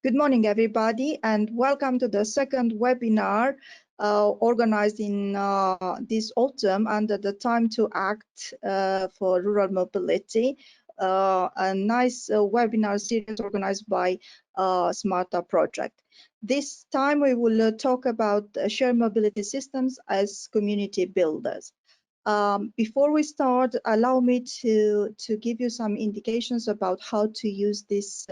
Good morning, everybody, and welcome to the second webinar organized in this autumn under the Time to Act for Rural Mobility, a nice webinar series organized by Smarta Project. This time we will talk about shared mobility systems as community builders. Before we start, allow me to give you some indications about how to use this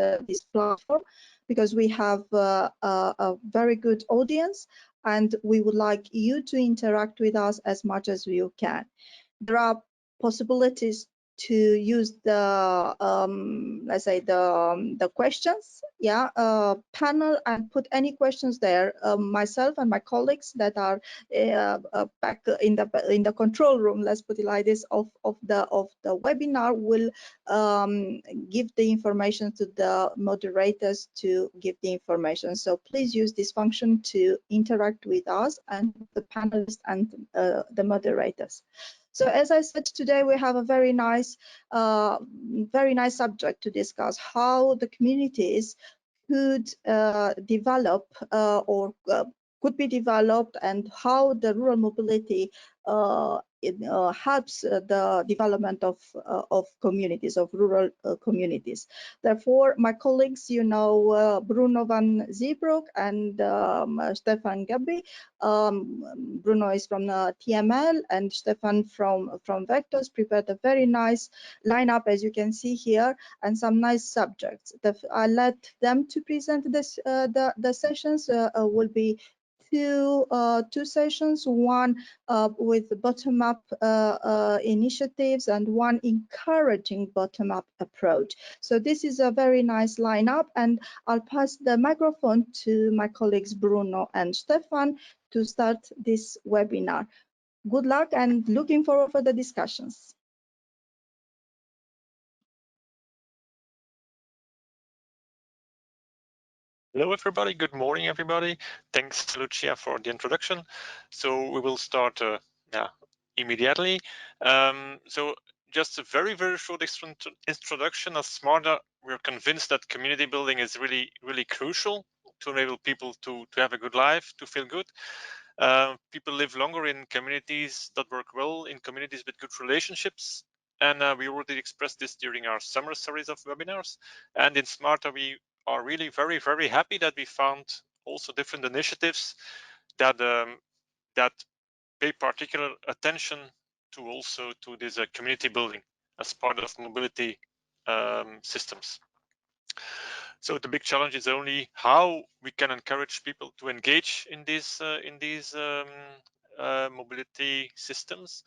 platform, because we have a very good audience and we would like you to interact with us as much as you can. There are possibilities to use the let's say the questions panel and put any questions there. Myself and my colleagues that are back in the control room, let's put it like this, of the webinar will give the information to the moderators to give the information. So please use this function to interact with us and the panelists and the moderators. So as I said, today we have a very nice subject to discuss: how the communities could develop or could be developed, and how the rural mobility helps the development of communities, of rural communities. Therefore, my colleagues, Bruno Van Zeebroeck and Stefan Gabi. Bruno is from TML and Stefan from Vectos prepared a very nice lineup, as you can see here, and some nice subjects. I let them to present this. The sessions will be two sessions, one with bottom-up initiatives and one encouraging bottom-up approach. So this is a very nice lineup, and I'll pass the microphone to my colleagues Bruno and Stefan to start this webinar. Good luck and looking forward for the discussions. Hello, everybody. Good morning, everybody. Thanks, Lucia, for the introduction. So we will start immediately. So just a very, very short introduction. As Smarta, we're convinced that community building is really, really crucial to enable people to have a good life, to feel good. People live longer in communities that work well, in communities with good relationships. And we already expressed this during our summer series of webinars. And in Smarta, we are really very, very happy that we found also different initiatives that that pay particular attention to this community building as part of mobility systems. So the big challenge is only how we can encourage people to engage in these mobility systems.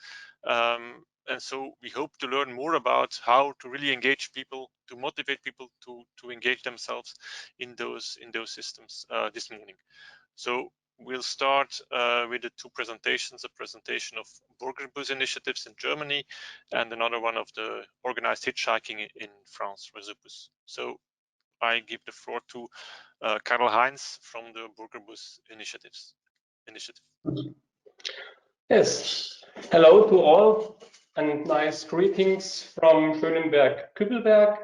And so we hope to learn more about how to really engage people, to motivate people to engage themselves in those systems this morning. So we'll start with the two presentations: a presentation of Bürgerbus initiatives in Germany and another one of the organized hitchhiking in France, RezoPouce. So I give the floor to Karl-Heinz from the Bürgerbus initiative. Yes, hello to all and nice greetings from Schönenberg-Küppelberg.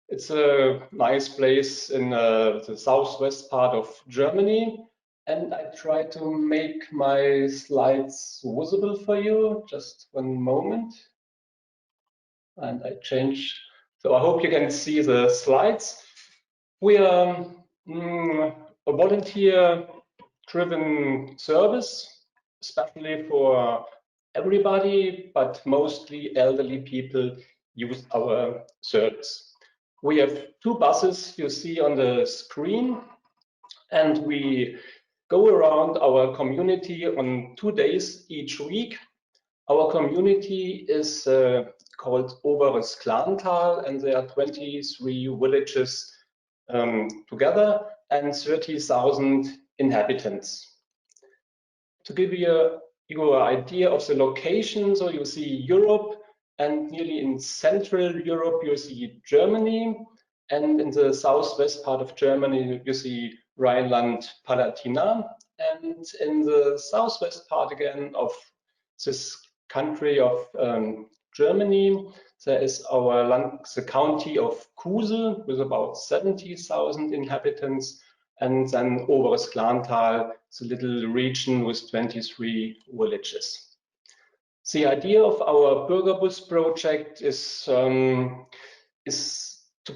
It's a nice place in the southwest part of Germany, and I try to make my slides visible for you. Just one moment. And I change. So I hope you can see the slides. We are a volunteer-driven service, especially for everybody, but mostly elderly people use our service. We have two buses you see on the screen, and we go around our community on 2 days each week. Our community is called OberesGlantal, and there are 23 villages together and 30,000 inhabitants. To give you an idea of the location, so you see Europe, and nearly in Central Europe you see Germany, and in the southwest part of Germany you see Rhineland-Palatinat, and in the southwest part again of this country of Germany, There is the county of Kusel with about 70,000 inhabitants, and then OberesGlantal, the little region with 23 villages. The idea of our Bürgerbus project is to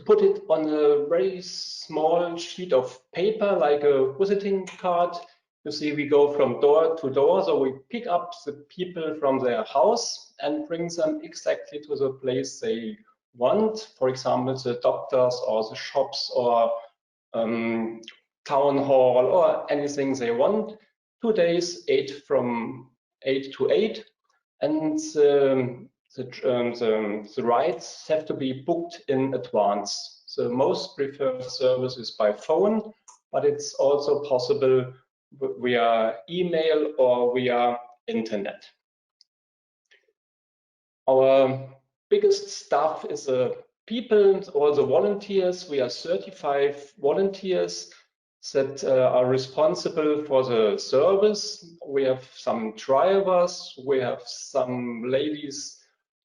put it on a very small sheet of paper, like a visiting card. You see, we go from door to door, so we pick up the people from their house and bring them exactly to the place they want. For example, the doctors or the shops or town hall or anything they want. 2 days, 8 to 8, and the rides have to be booked in advance. The most preferred service is by phone, but it's also possible via email or via internet. Our biggest staff is the people, all the volunteers. We are 35 volunteers that are responsible for the service. We have some drivers, we have some ladies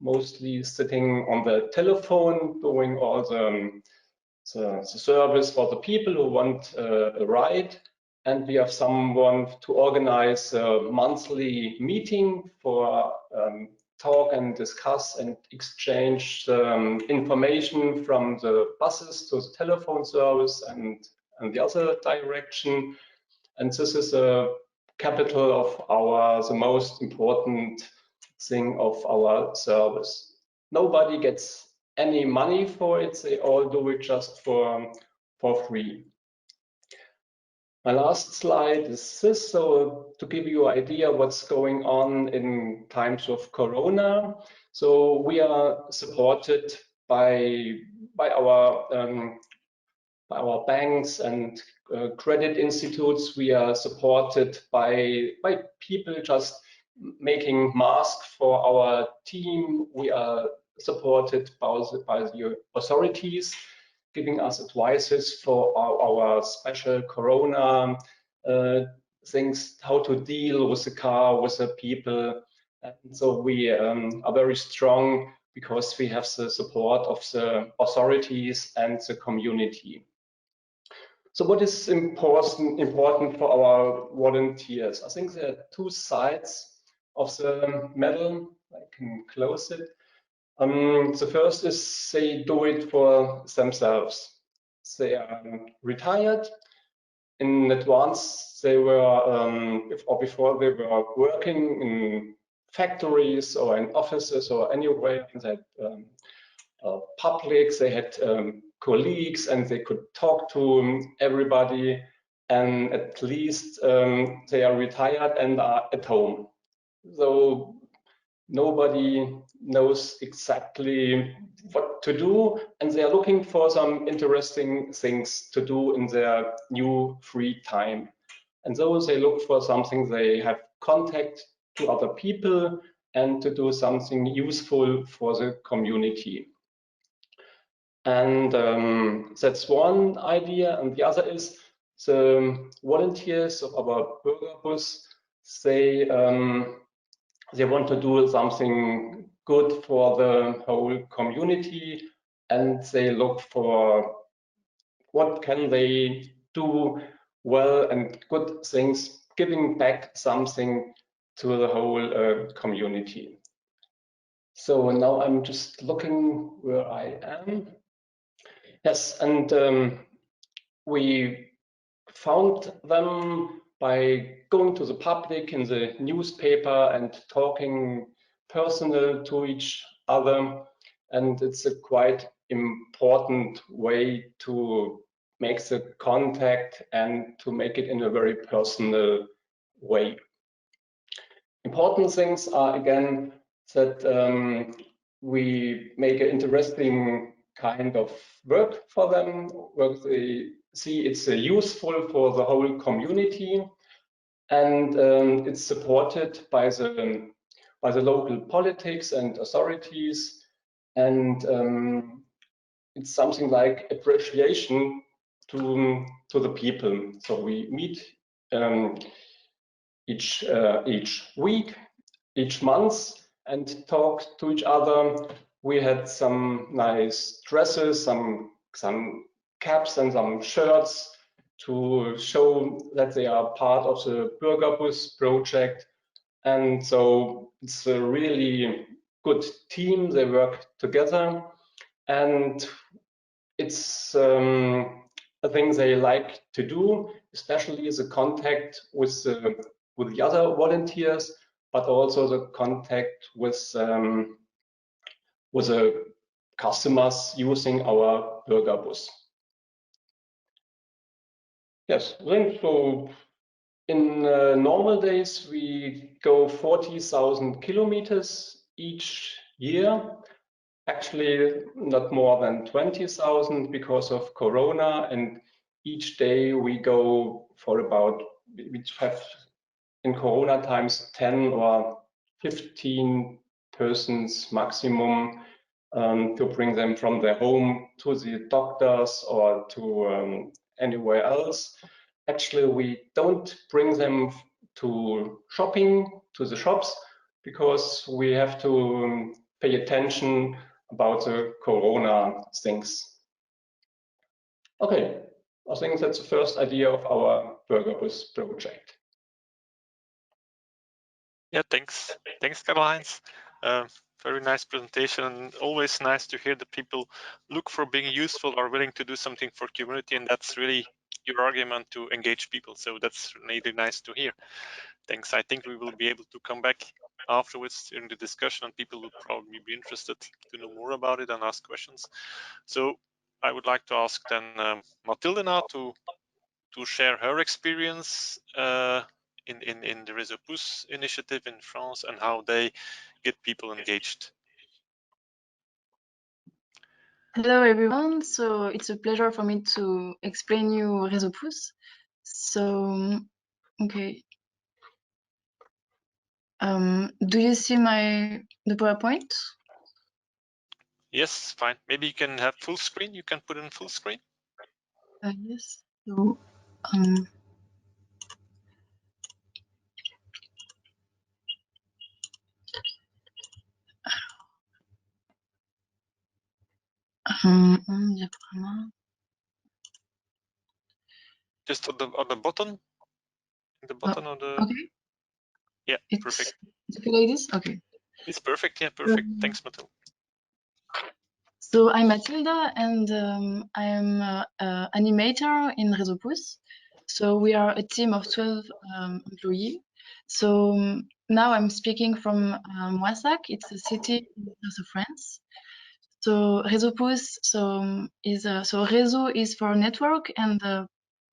mostly sitting on the telephone doing all the service for the people who want a ride. And we have someone to organize a monthly meeting for talk and discuss and exchange information from the buses to the telephone service and the other direction. And this is a capital of the most important thing of our service. Nobody gets any money for it. They all do it just for free. My last slide is this, so to give you an idea what's going on in times of Corona. So we are supported by our banks and credit institutes. We are supported by people just making masks for our team. We are supported by the authorities, giving us advices for our special Corona things, how to deal with the car, with the people. And so we are very strong because we have the support of the authorities and the community. So what is important for our volunteers? I think there are two sides of the medal. I can close it. The first is they do it for themselves. They are retired. In advance, they were, or before they were working in factories or in offices or anywhere. They had public, they had colleagues, and they could talk to everybody. And at least they are retired and are at home. So nobody knows exactly what to do, and they are looking for some interesting things to do in their new free time. And so they look for something they have contact to other people and to do something useful for the community. And that's one idea. And the other is the volunteers of our Bürgerbus, they want to do something good for the whole community, and they look for what can they do well and good things, giving back something to the whole community. So now I'm just looking where I am. Yes, and we found them by going to the public in the newspaper and talking personal to each other. And it's a quite important way to make the contact and to make it in a very personal way. Important things are, again, that we make an interesting kind of work for them, where they see it's useful for the whole community, and it's supported by the local politics and authorities, and it's something like appreciation to the people. So we meet each week, each month, and talk to each other. We had some nice dresses, some caps and some shirts to show that they are part of the Bürgerbus project. And so it's a really good team. They work together, and it's a thing they like to do, especially the contact with the other volunteers, but also the contact with the customers using our Bürgerbus. Yes, so in normal days, we go 40,000 kilometers each year. Actually, not more than 20,000 because of Corona. And each day we go for about, we have in Corona times 10 or 15 persons maximum to bring them from their home to the doctors or to anywhere else. Actually, we don't bring them to shopping, to the shops, because we have to pay attention about the Corona things. Okay, I think that's the first idea of our Bürgerbus project. Yeah, thanks. Thanks, Karl-Heinz. Very nice presentation, and always nice to hear that people look for being useful or willing to do something for community, and that's really your argument to engage people. So that's really nice to hear. Thanks. I think we will be able to come back afterwards during the discussion, and people will probably be interested to know more about it and ask questions. So I would like to ask then Mathilde now to share her experience in the RezoPouce initiative in France and how they get people engaged. Hello everyone, so it's a pleasure for me to explain you RezoPouce. So, okay. Do you see the PowerPoint? Yes, fine. Maybe you can have full screen. You can put in full screen. Yes. So, Just on the bottom. The button of the. Okay. Yeah, perfect. It's okay like this? Okay. It's perfect. Yeah, perfect. Thanks, Mathilde. So I'm Mathilde, and I am an animator in RezoPouce. So we are a team of 12 employees. So now I'm speaking from Moissac. It's a city in the south of France. So RezoPouce is Rezo is for network, and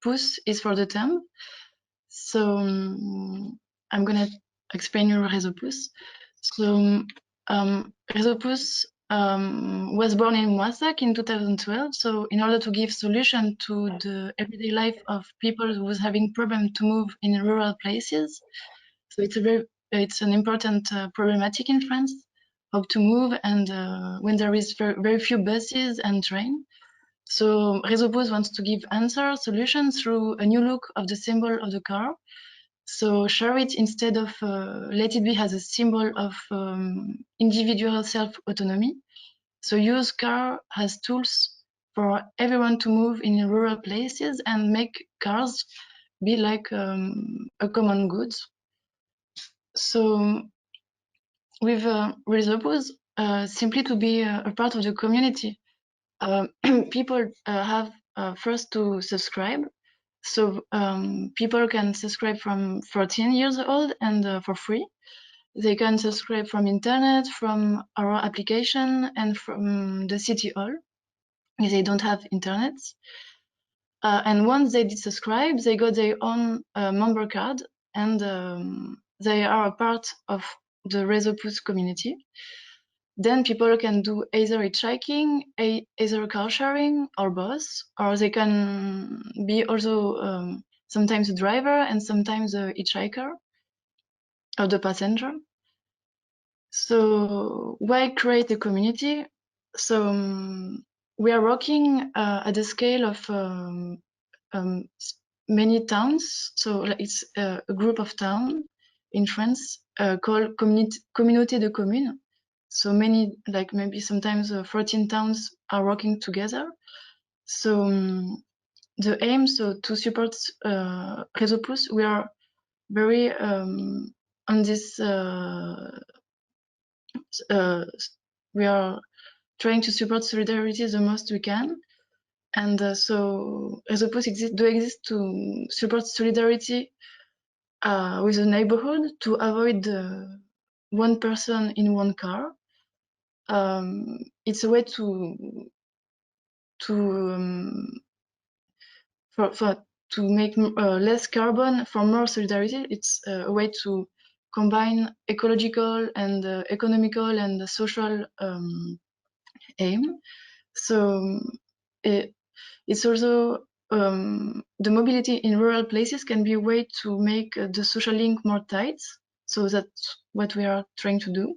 Pouce is for the term. So I'm gonna explain you RezoPouce. So RezoPouce was born in Moissac in 2012. So in order to give solution to the everyday life of people who was having problem to move in rural places. So it's an important problematic in France, how to move, and when there is very few buses and train. So RezoPouce wants to give solutions through a new look of the symbol of the car. So share it instead of let it be as a symbol of individual self-autonomy. So use car as tools for everyone to move in rural places and make cars be like a common good. So with RezoPouce, simply to be a part of the community, people have first to subscribe. So people can subscribe from 14 years old and for free. They can subscribe from internet, from our application, and from the city hall if they don't have internet. And once they did subscribe, they got their own member card, and they are a part of the RezoPouce community. Then people can do either hitchhiking, either car sharing, or both, or they can be also sometimes a driver and sometimes a hitchhiker or the passenger. So why create a community? So we are working at the scale of many towns. So it's a group of towns in France called Communauté de Communes. So many, like maybe sometimes 14 towns are working together. So the aim, so to support RezoPouce, we are very on this. We are trying to support solidarity the most we can, and so RezoPouce exist to support solidarity with the neighborhood, to avoid one person in one car. It's a way to make less carbon for more solidarity. It's a way to combine ecological and economical and social aim. So it's also the mobility in rural places can be a way to make the social link more tight. So that's what we are trying to do.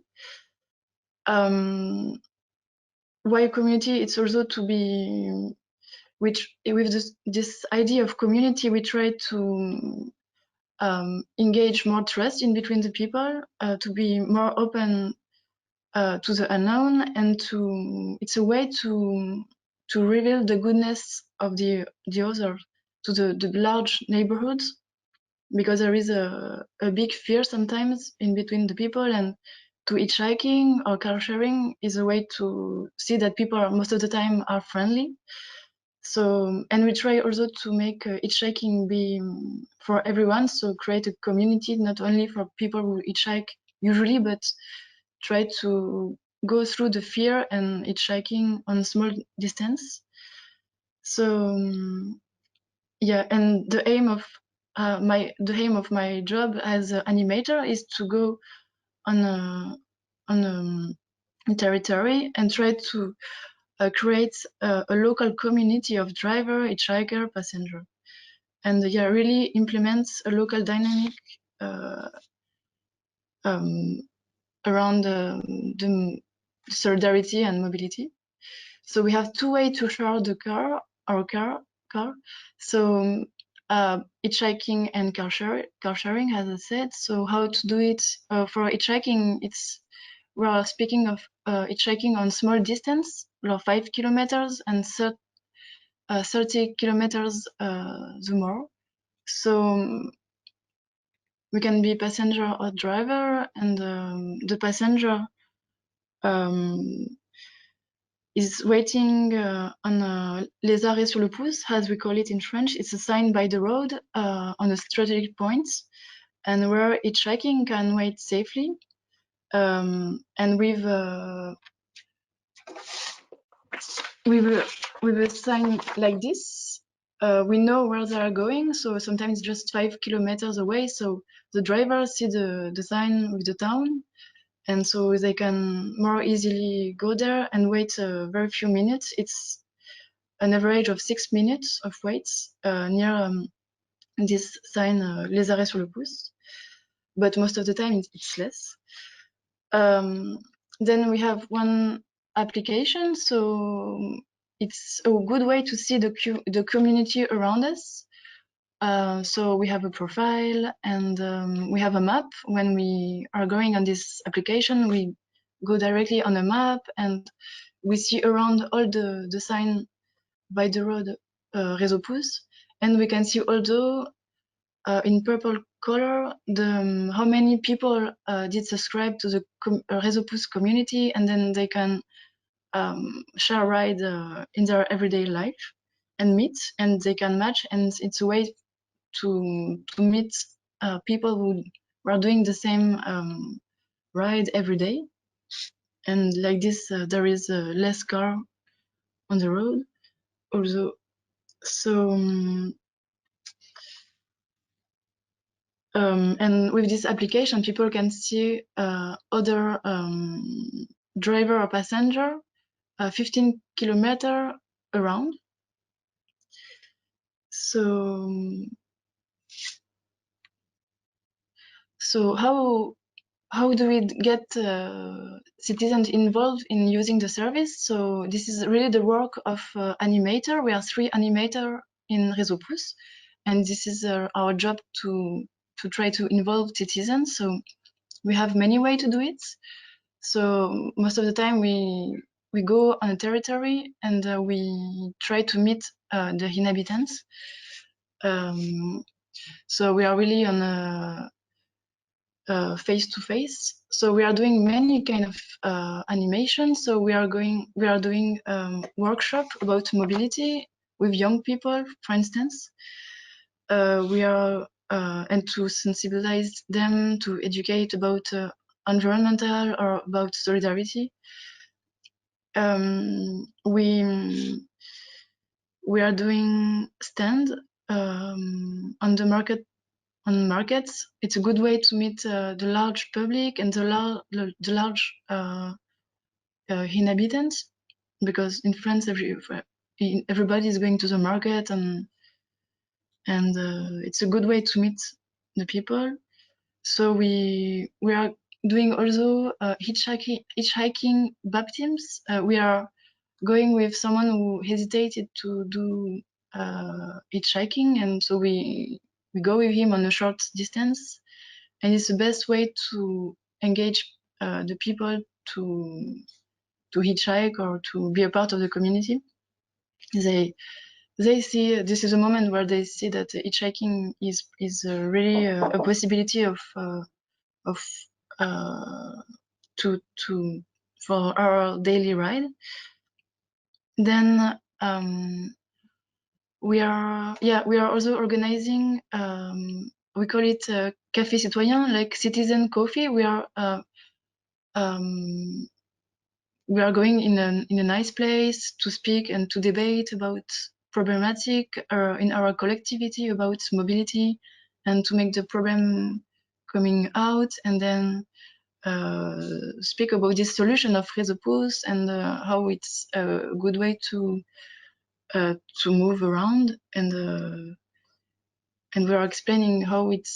Why community? It's also to be, with this idea of community, we try to engage more trust in between the people, to be more open to the unknown, and it's a way to reveal the goodness of the other to the large neighborhoods, because there is a big fear sometimes in between the people, and to hitchhiking or car sharing is a way to see that people are, most of the time, are friendly. So, and we try also to make hitchhiking be for everyone, so create a community not only for people who hitchhike usually, but try to go through the fear and hitchhiking on small distance. So yeah, and the aim of my job as an animator is to go on a territory and try to create a local community of driver, hitchhiker, passenger, and yeah, really implements a local dynamic around the solidarity and mobility. So we have two ways to share the car, our car. So hitchhiking and car sharing, as I said. So how to do it for hitchhiking? We are speaking of hitchhiking on small distance, 5 kilometers and 30 kilometers the more. So we can be passenger or driver, and the passenger is waiting on les arrêts sur le pouce, as we call it in French. It's a sign by the road on a strategic point, and where hitchhiking can wait safely. And with a sign like this, we know where they are going. So sometimes just 5 kilometers away. So the drivers see the sign with the town, and so they can more easily go there and wait a very few minutes. It's an average of 6 minutes of wait near this sign, les arrêts sur le pouce. But most of the time it's less. Then we have one application, so it's a good way to see the community around us. So we have a profile, and we have a map. When we are going on this application, we go directly on a map, and we see around all the sign by the road RezoPouce, and we can see also in purple color how many people did subscribe to the RezoPouce community, and then they can share a ride in their everyday life and meet, and they can match, and it's a way to meet people who are doing the same ride every day. And like this, there is less car on the road also. So and with this application, people can see other driver or passenger 15 kilometers around. So how do we get citizens involved in using the service? So this is really the work of animator. We are 3 animators in RezoPouce, and this is our job to try to involve citizens. So we have many ways to do it. So most of the time we go on a territory and we try to meet the inhabitants. So we are really on a face-to-face. So we are doing many kind of animations. So we are doing workshop about mobility with young people, for instance. We are and to sensibilize them, to educate about environmental or about solidarity. We are doing stand on the market. On markets, it's a good way to meet the large public and the large inhabitants, because in France everybody is going to the market, and it's a good way to meet the people. So we are doing also hitchhiking baptisms. We are going with someone who hesitated to do hitchhiking, and so we go with him on a short distance, and it's the best way to engage the people to hitchhike or to be a part of the community. They see this is a moment where they see that hitchhiking is really a possibility of for our daily ride. Then we are also organizing, we call it café citoyen, like citizen coffee. We are going in a nice place to speak and to debate about problematic in our collectivity about mobility, and to make the problem coming out, and then speak about this solution of RezoPouce and how it's a good way to move around, and we are explaining how it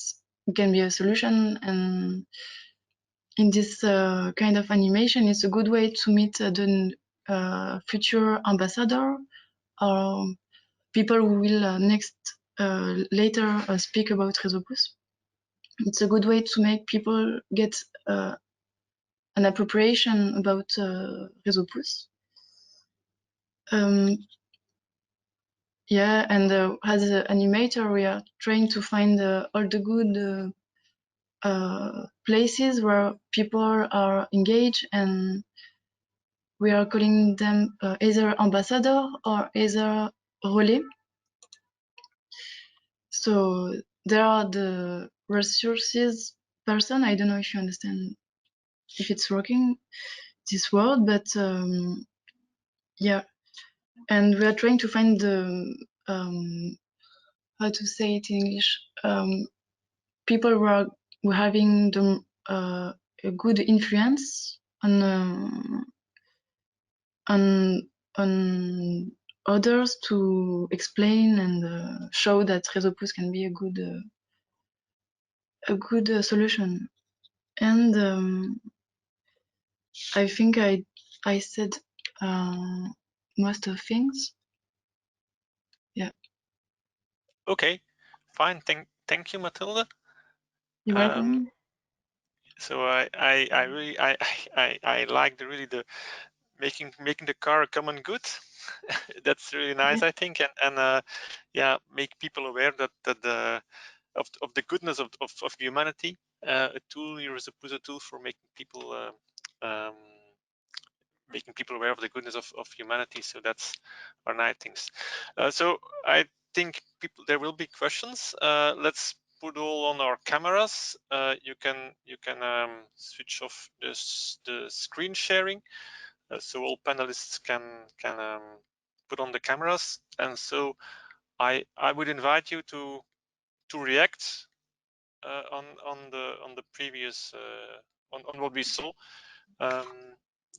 can be a solution. And in this kind of animation, it's a good way to meet the future ambassador or people who will later speak about RezoPouce. It's a good way to make people get an appropriation about RezoPouce. Yeah, and as an animator, we are trying to find all the good places where people are engaged, and we are calling them either ambassador or either relais. So there are the resources person. I don't know if you understand if it's working, this word, but yeah. And we are trying to find the how to say it in English, people who are having the a good influence on others, to explain and show that RezoPouce can be a good solution. And I think I said most of things. Yeah. Okay, fine. Thank you, Mathilde. You're welcome. So I really like the making the car a common good. That's really nice, I think, and yeah, make people aware that of the goodness of humanity. A tool, RezoPouce, a tool for making people aware of the goodness of humanity. So that's our nice things. So I think there will be questions. Let's put all on our cameras. You can switch off the screen sharing, so all panelists can put on the cameras. And so I would invite you to react on the previous on what we saw.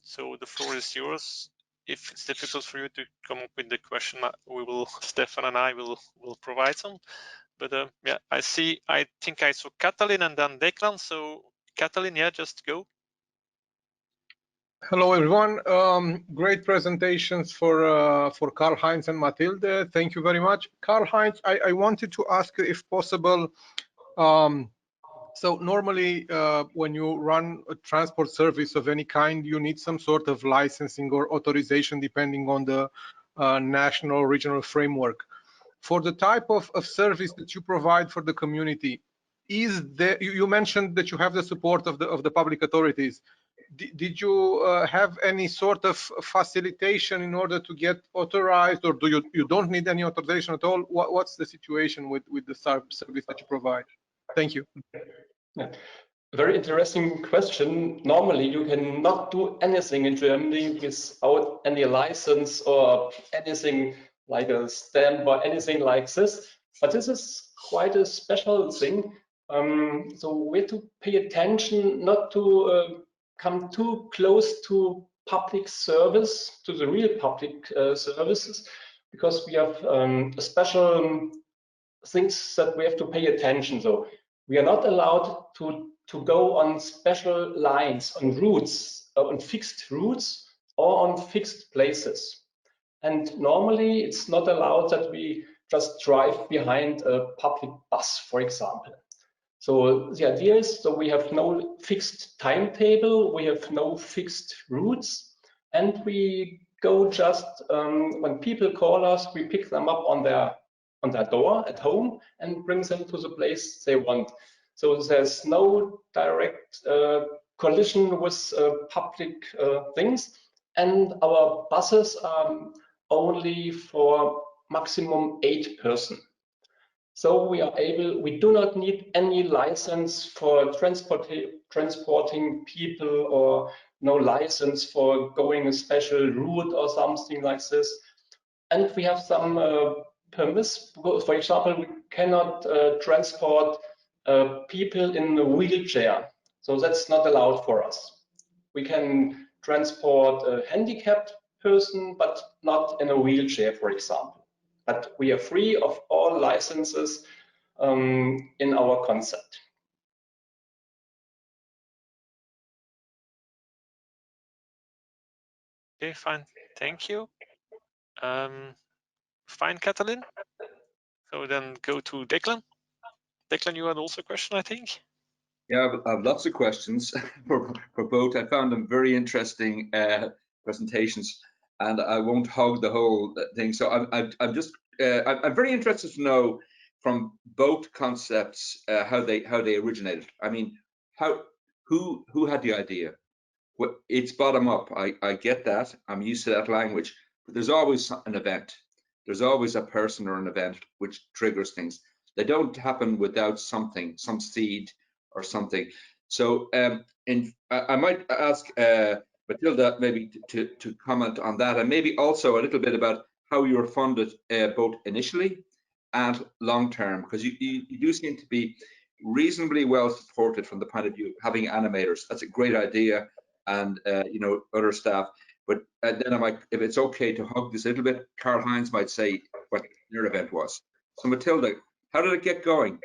So the floor is yours. If it's difficult for you to come up with the question, Stefan and I will provide some. But yeah, I think I saw Catalin and then Declan. So Catalin, yeah, just go. Hello everyone. Great presentations for Karl-Heinz and Mathilde. Thank you very much. Karl-Heinz, I wanted to ask if possible, So normally, when you run a transport service of any kind, you need some sort of licensing or authorization depending on the national or regional framework. For the type of service that you provide for the community, is there, you mentioned that you have the support of the public authorities. Did you have any sort of facilitation in order to get authorized, or do you don't need any authorization at all? What's the situation with the service that you provide? Thank you. Yeah. Very interesting question. Normally, you cannot do anything in Germany without any license or anything like a stamp or anything like this. But this is quite a special thing. So we have to pay attention not to come too close to public service, to the real public services, because we have special things that we have to pay attention. So we are not allowed to go on special lines, on routes, on fixed routes or on fixed places. And normally it's not allowed that we just drive behind a public bus, for example. So the idea is, so we have no fixed timetable, we have no fixed routes, and we go just, when people call us, we pick them up on their door at home and bring them to the place they want. So there's no direct collision with public things, and our buses are only for maximum 8 persons. So we do not need any license for transporting people, or no license for going a special route or something like this. And we have some permits. For example, we cannot transport people in a wheelchair. So that's not allowed for us. We can transport a handicapped person, but not in a wheelchair, for example. But we are free of all licenses in our concept. Okay, fine. Thank you. Fine, Catalin. So then go to Declan. Declan, you had also a question, I think. Yeah, I have lots of questions for both. I found them very interesting presentations, and I won't hog the whole thing. So I'm very interested to know from both concepts how they originated. I mean, who had the idea? It's bottom up. I get that. I'm used to that language. But there's always an event. There's always a person or an event which triggers things. They don't happen without something, some seed or something. So I might ask Mathilde maybe to comment on that, and maybe also a little bit about how you were funded both initially and long term, because you do seem to be reasonably well supported from the point of view of having animators. That's a great idea, and you know, other staff. But then I might, if it's okay to hug this a little bit, Karl-Heinz might say what their event was. So Mathilde, how did it get going?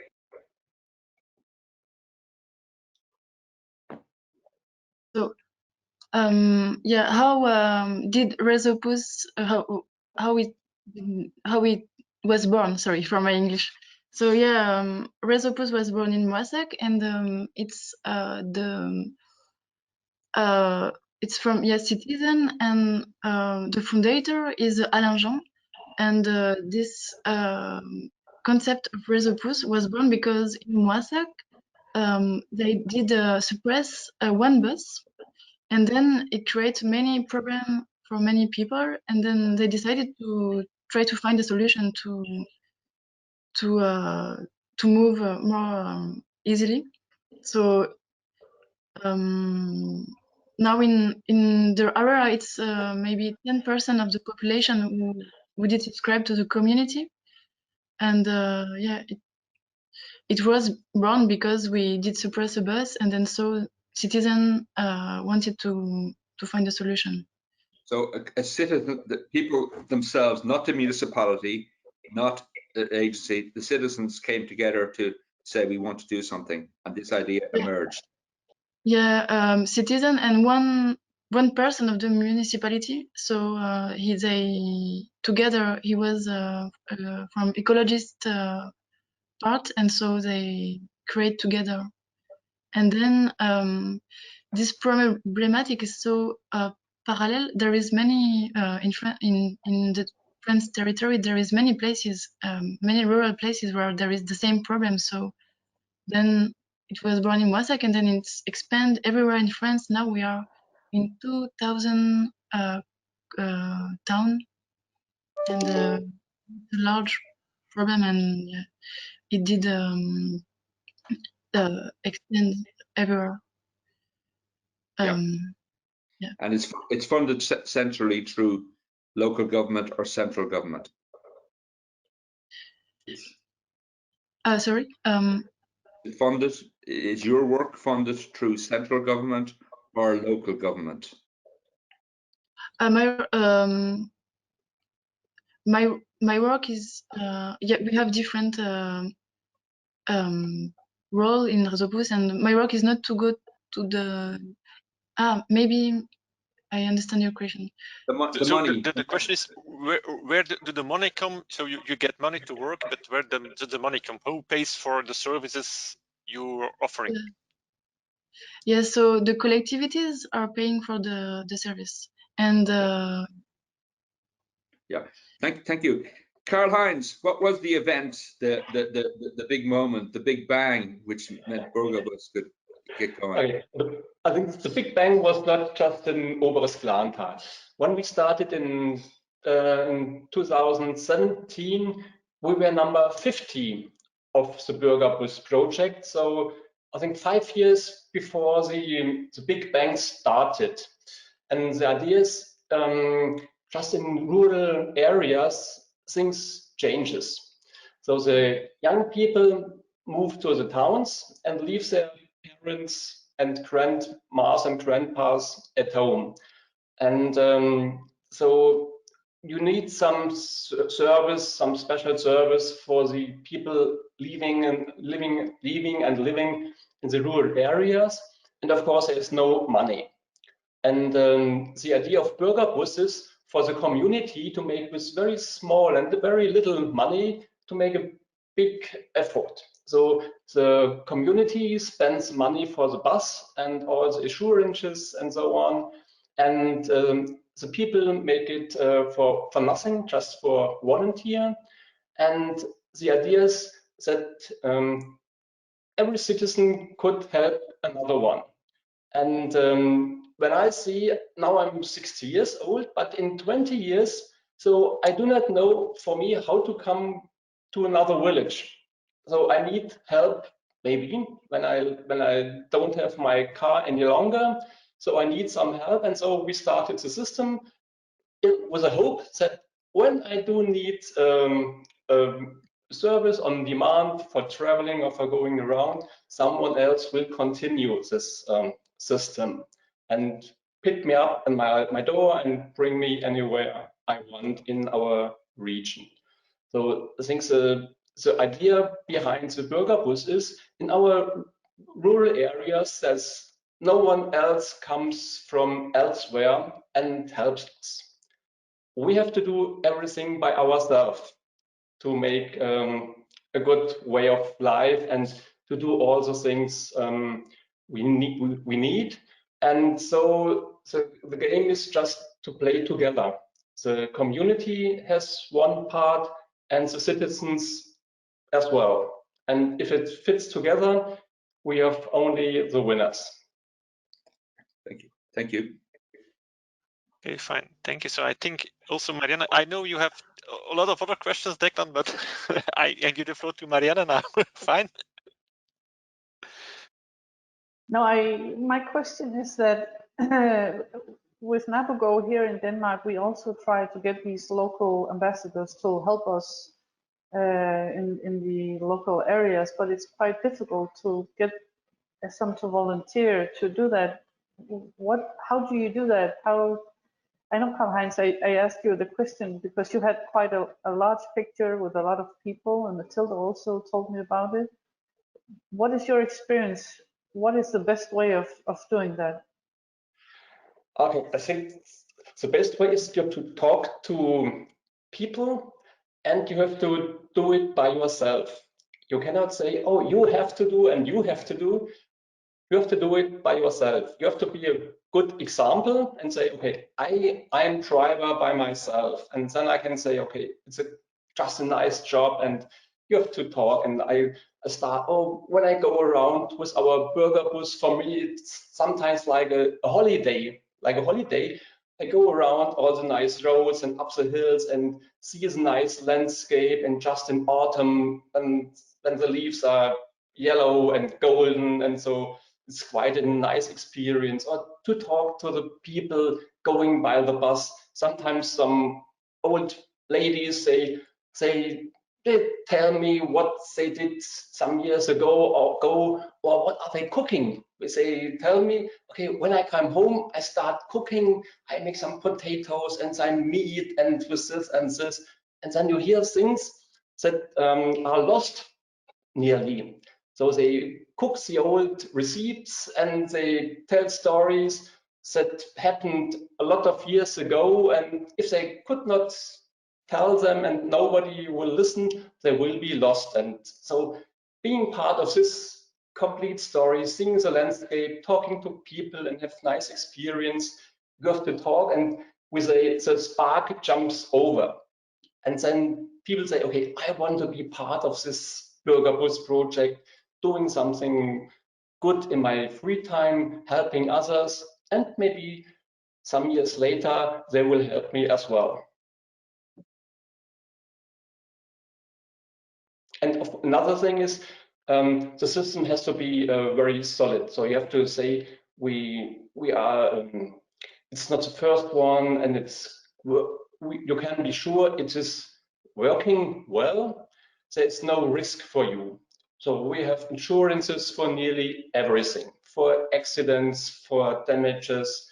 So yeah, how did RezoPouce, how it was born? Sorry for my English. So yeah, RezoPouce was born in Moissac, and it's from Citizen, and the founder is Alain Jean, and this concept of RezoPouce was born because in Moissac they did suppress one bus, and then it created many problems for many people, and then they decided to try to find a solution to move more easily. So now in the area, it's maybe 10% of the population who did subscribe to the community, and yeah, it was born because we did suppress a bus, and then so Citizen wanted to find a solution. So a citizen, the people themselves, not the municipality, not the agency, the citizens came together to say we want to do something, and this idea emerged. Yeah, Citizen and one person of the municipality. So together he was from ecologist part, and so they create together And then this problematic is so parallel. There is many in the France territory. There is many places, many rural places where there is the same problem. So then it was born in Moissac, and then it's expanded everywhere in France. Now we are in 2,000 town, and it's a large problem, and it did extend everywhere. Yeah. And it's funded centrally through local government or central government. Sorry. Funded, is your work funded through central government or local government? My work is yeah, we have different role in RezoPouce, and my work is not to go to the maybe I understand your question. The money. The question is, where do the money come? So you get money to work, but where does the money come? Who pays for the services you're offering? Yeah, so the collectivities are paying for the service, and yeah, thank you. Karl-Heinz, what was the event, the big moment, the big bang, which meant BürgerBus could get going? Okay. I think the big bang was not just in OberesGlantal. When we started in 2017, we were number 50 of the BürgerBus project. So I think 5 years before the big bang started. And the idea is just in rural areas, things changes. So the young people move to the towns and leave their parents and grandmas and grandpas at home. And so you need some service, some special service for the people leaving and living in the rural areas. And of course, there's no money. And the idea of BürgerBus is for the community to make with very small and very little money to make a big effort. So the community spends money for the bus and all the insurances and so on. And the people make it for nothing, just for volunteer. And the idea is that every citizen could help another one. And when I see, now I'm 60 years old, but in 20 years, so I do not know for me how to come to another village. So I need help maybe when I don't have my car any longer. So I need some help. And so we started the system with a hope that when I do need service on demand for traveling or for going around, someone else will continue this system and pick me up at my door and bring me anywhere I want in our region. So I think the idea behind the BürgerBus is in our rural areas, there's no one else comes from elsewhere and helps us. We have to do everything by ourselves to make a good way of life and to do all the things we need. And so the game is just to play together. The community has one part and the citizens as well. And if it fits together, we have only the winners. Thank you. Thank you. Okay, fine. Thank you. So I think also, Marianne, I know you have a lot of other questions, Declan, but I give the floor to Marianne now. Fine. No, my question is that with Nabogo here in Denmark, we also try to get these local ambassadors to help us in the local areas, but it's quite difficult to get some to volunteer to do that. How do you do that? I know, Karl-Heinz, I asked you the question because you had quite a large picture with a lot of people, and Mathilde also told me about it. What is your experience? What is the best way of doing that? Okay, I think the best way is you have to talk to people and you have to do it by yourself. You cannot say, oh, you have to do and you have to do. You have to do it by yourself. You have to be a good example and say, okay, I'm driver by myself. And then I can say, okay, it's just a nice job, and you have to talk. And I start, oh, when I go around with our burger bus, for me, it's sometimes like a holiday, I go around all the nice roads and up the hills and see a nice landscape, and just in autumn, and then the leaves are yellow and golden, and so it's quite a nice experience. Or to talk to the people going by the bus. Sometimes some old ladies they tell me what they did some years ago or what are they cooking. They tell me, okay, when I come home, I start cooking, I make some potatoes and some meat and with this and this. And then you hear things that are lost nearly. So they cook the old receipts and they tell stories that happened a lot of years ago. And if they could not tell them and nobody will listen, they will be lost. And so being part of this complete story, seeing the landscape, talking to people and have nice experience, you have to talk, and with the spark jumps over. And then people say, okay, I want to be part of this Burger Bus project, doing something good in my free time, helping others, and maybe some years later, they will help me as well. And another thing is, the system has to be very solid. So you have to say, we are, it's not the first one, and you can be sure it is working well. There's no risk for you. So we have insurances for nearly everything, for accidents, for damages,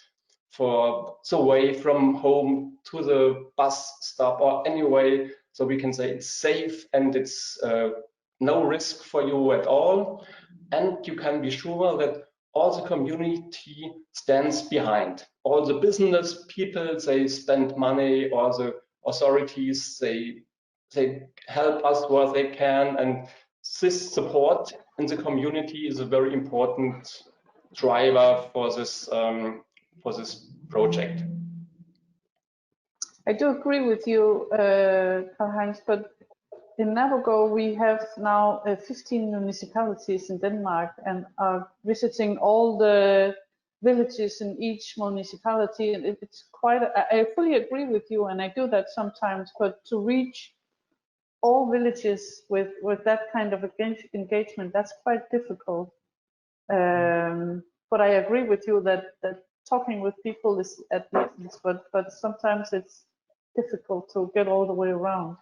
for the way from home to the bus stop or anyway. So we can say it's safe and it's no risk for you at all. And you can be sure that all the community stands behind. All the business people, they spend money, or the authorities, they help us where they can. And this support in the community is a very important driver for this project. I do agree with you, Karl-Heinz, but in Navigo we have now 15 municipalities in Denmark, and are visiting all the villages in each municipality, and it's quite, I fully agree with you, and I do that sometimes, but to reach all villages with that kind of engagement, that's quite difficult. But I agree with you that talking with people is at least, but sometimes it's difficult to get all the way around.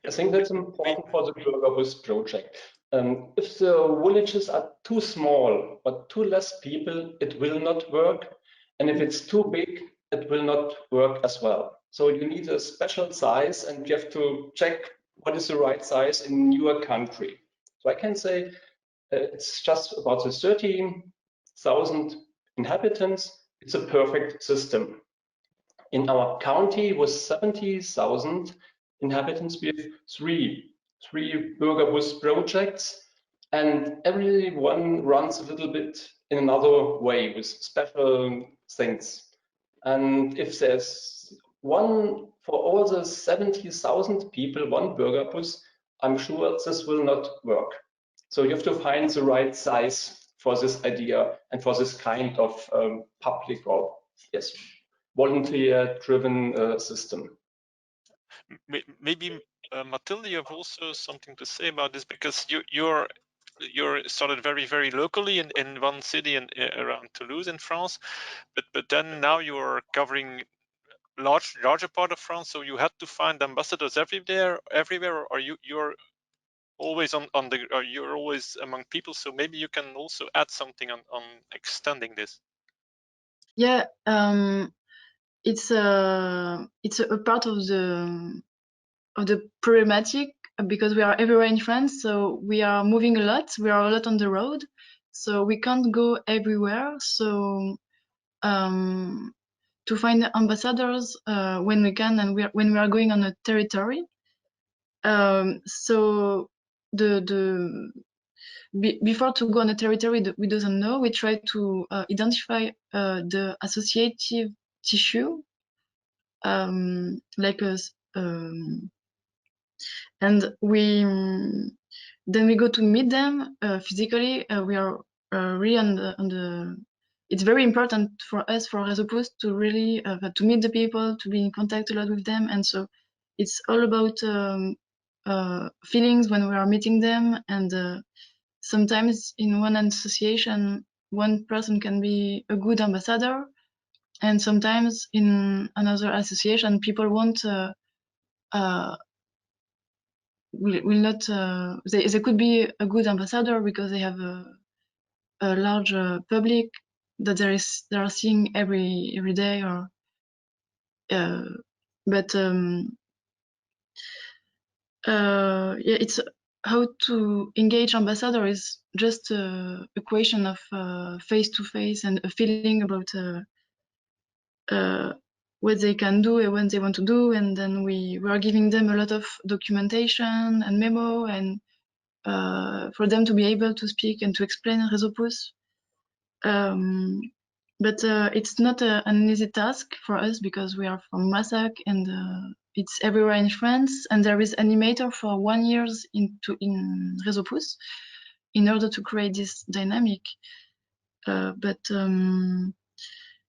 I think that's important for the Burger Bus project. If the villages are too small or too less people, it will not work. And if it's too big, it will not work as well. So you need a special size, and you have to check what is the right size in your country. So I can say it's just about the 13,000 inhabitants. It's a perfect system. In our county with 70,000 inhabitants, we have three Burger Bus projects, and everyone runs a little bit in another way with special things. And if there's one for all the 70,000 people, one Burger Bus, I'm sure this will not work. So you have to find the right size for this idea and for this kind of public or volunteer-driven system. Maybe Mathilde, you have also something to say about this, because you're started very locally in one city around Toulouse in France, but then now you're covering larger part of France, so you had to find ambassadors everywhere, or you're always you're always among people, so maybe you can also add something on extending this. Yeah, it's a part of the problematic, because we are everywhere in France, so we are moving a lot. We are a lot on the road, so we can't go everywhere. So to find ambassadors when we can, and when we are going on a territory. So before to go on a territory that we doesn't know, we try to identify the associative tissue, like us, and then we go to meet them physically. We are really on the. It's very important for us, for RezoPouce, to really to meet the people, to be in contact a lot with them, and so it's all about feelings when we are meeting them. And sometimes in one association, one person can be a good ambassador, and sometimes in another association, people won't. Will not. They could be a good ambassador because they have a large public that they are seeing every day, or but yeah, it's how to engage ambassador is just a question of face to face and a feeling about what they can do and what they want to do, and then we are giving them a lot of documentation and memo, and for them to be able to speak and to explain RezoPouce. But it's not an easy task for us because we are from Massac, and it's everywhere in France, and there is animator for 1 year in RezoPouce in order to create this dynamic. But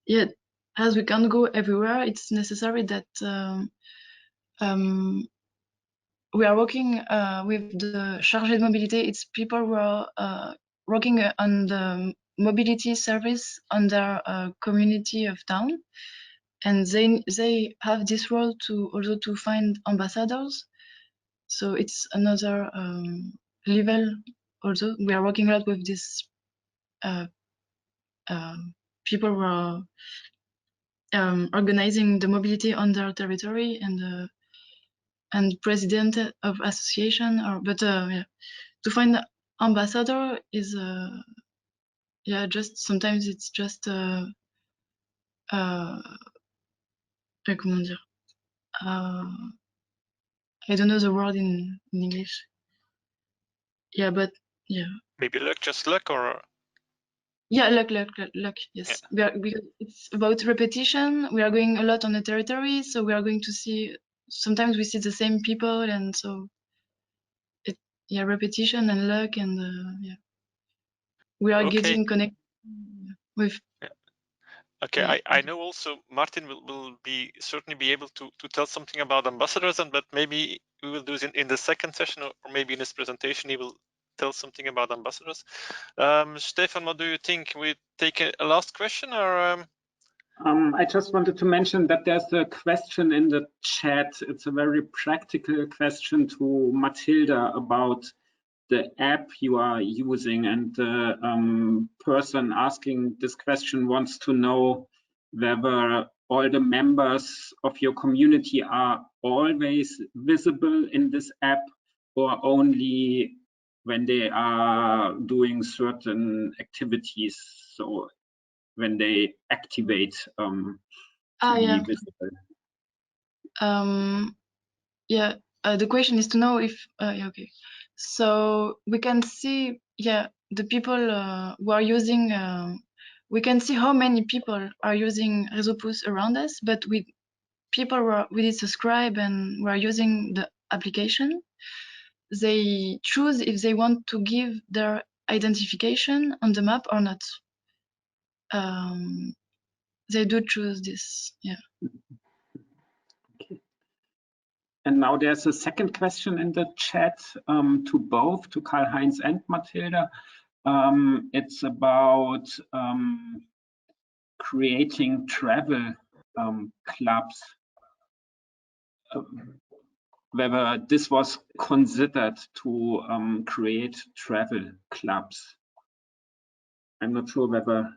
yeah, as we can't go everywhere, it's necessary that we are working with the chargé de mobilité. It's people who are working on the mobility service on their community of town, and they have this role to also to find ambassadors. So it's another level. Also, we are working a lot with this people who are organizing the mobility on their territory, and president of association, or but yeah, to find ambassador is yeah, just sometimes it's just comment dire, I don't know the word in English. Yeah, but yeah. Maybe luck, just luck, or yeah, luck. Yes, yeah. Because it's about repetition. We are going a lot on the territory, so we are going to see. Sometimes we see the same people, and so yeah, repetition and luck, and yeah, we are getting connected with. Yeah. Okay, yeah. I know also Martin will certainly be able to tell something about ambassadors, but maybe we will do it in the second session, or maybe in his presentation he will tell something about ambassadors. Stefan, what do you think? We take a last question, or? I just wanted to mention that there's a question in the chat. It's a very practical question to Mathilde about the app you are using, and the person asking this question wants to know whether all the members of your community are always visible in this app, or only when they are doing certain activities, so when they activate to be visible. Yeah, the question is to know if yeah, okay, so we can see, yeah, the people who are using, we can see how many people are using RezoPouce around us, but with people who are really subscribe and who are using the application, they choose if they want to give their identification on the map or not. They do choose this, yeah. Okay. And now there's a second question in the chat to both, to Karl-Heinz and Mathilde. It's about creating travel clubs, whether this was considered to create travel clubs. I'm not sure whether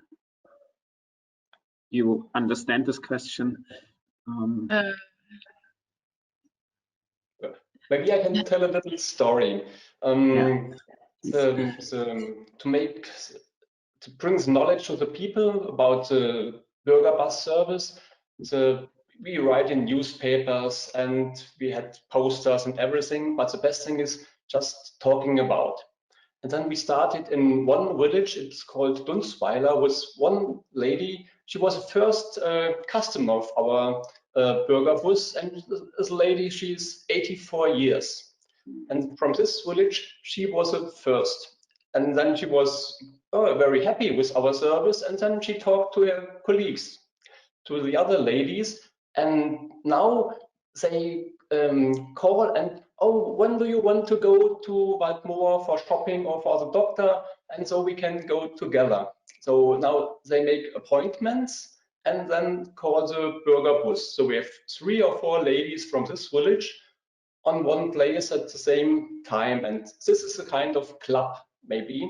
you understand this question. Maybe I can tell a little story. To bring knowledge to the people about the Bürgerbus service. We write in newspapers and we had posters and everything, but the best thing is just talking about. And then we started in one village, it's called Dunsweiler, with one lady. She was the first customer of our Bürgerbus, and this lady, she's 84 years. And from this village, she was the first. And then she was very happy with our service, and then she talked to her colleagues, to the other ladies, and now they call and, oh, when do you want to go to Waldmoor for shopping or for the doctor? And so we can go together. So now they make appointments and then call the Bürgerbus. So we have 3 or 4 ladies from this village on one place at the same time. And this is a kind of club, maybe,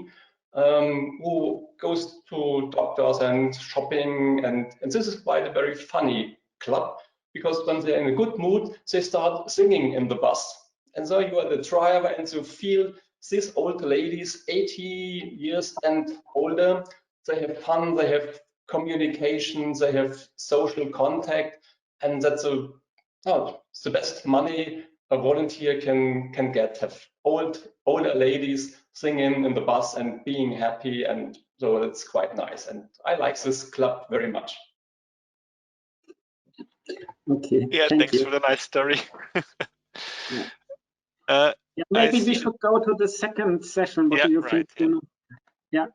who goes to doctors and shopping. And this is quite a very funny club, because when they're in a good mood, they start singing in the bus. And so you are the driver and you feel these old ladies, 80 years and older, they have fun, they have communication, they have social contact, and that's the best money a volunteer can get. Have older ladies singing in the bus and being happy, and so it's quite nice. And I like this club very much. Okay. Yeah, thank thanks you. for the nice story. Yeah, maybe I we see. should go to the second session. What Yeah, do you right, think, yeah. Bruno? Yeah.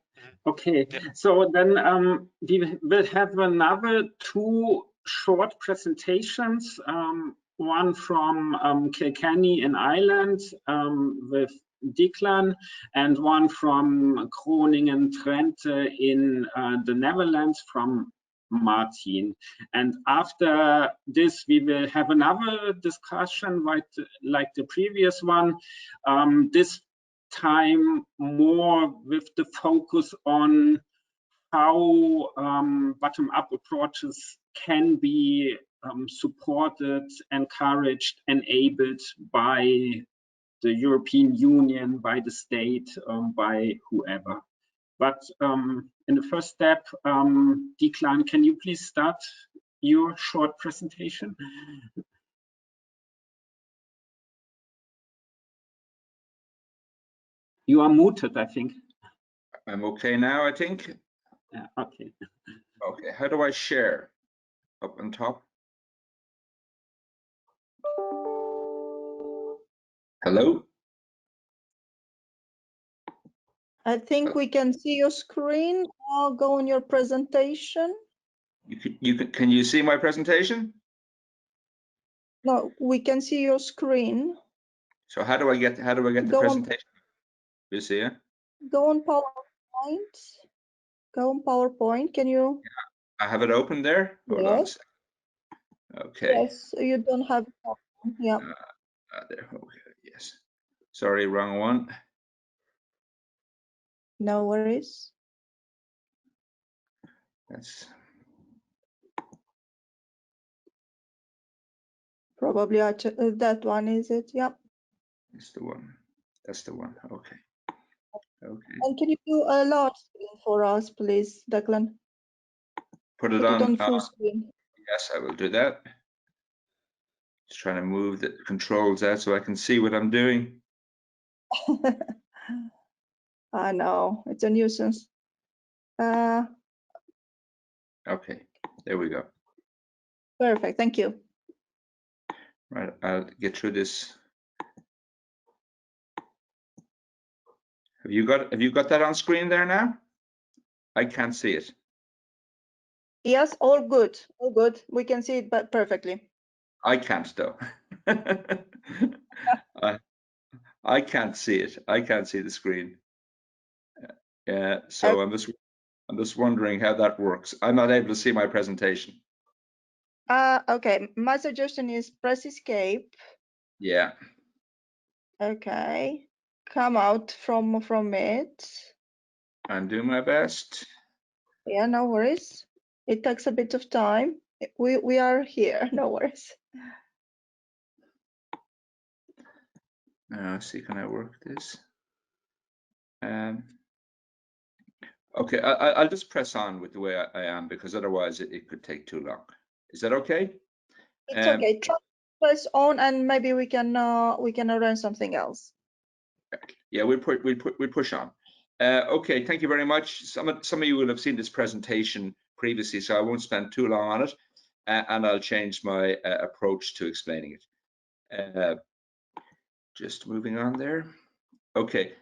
Okay. Yeah. So then we will have another 2 short presentations. One from Kilkenny in Ireland with Declan, and one from Groningen Drenthe in the Netherlands from Martin. And after this, we will have another discussion like the previous one, this time more with the focus on how bottom-up approaches can be supported, encouraged, enabled by the European Union, by the state, by whoever. But in the first step, Declan, can you please start your short presentation? You are muted, I think. I'm okay now, I think. Yeah, okay. Okay, how do I share? Up on top? Hello? I think we can see your screen. Go on your presentation. Can you see my presentation? No, we can see your screen. So how do I get the presentation? Lucia? Go on PowerPoint. Go on PowerPoint. Can you? I have it open there. Hold on a Yes. second. Okay. Yes, you don't have. Yeah. There. Okay. Yes. Sorry, wrong one. No worries. That's Probably that one, is it? Yeah. that's the one. That's the one. Okay. Okay. And can you do a large screen for us, please, Declan? Put it Put it on. on full screen. Yes, I will do that. Just trying to move the controls out so I can see what I'm doing. I know, it's a nuisance. Okay, there we go. Perfect, thank you. Right, I'll get through this. Have you got that on screen there now? I can't see it. Yes, all good, all good. We can see it perfectly. I can't though. I can't see it. I can't see the screen. So Okay. I'm just wondering how that works. I'm not able to see my presentation. Okay, my suggestion is press escape. Yeah. Okay, come out from it. I'm doing my best. Yeah, no worries. It takes a bit of time. We are here, no worries. See, can I work this? Okay, I'll just press on with the way I am, because otherwise it could take too long. Is that okay? It's okay. Try to press on, and maybe we can arrange something else. Yeah, we push on. Okay, thank you very much. Some of you will have seen this presentation previously, so I won't spend too long on it, and I'll change my approach to explaining it. Just moving on there. Okay,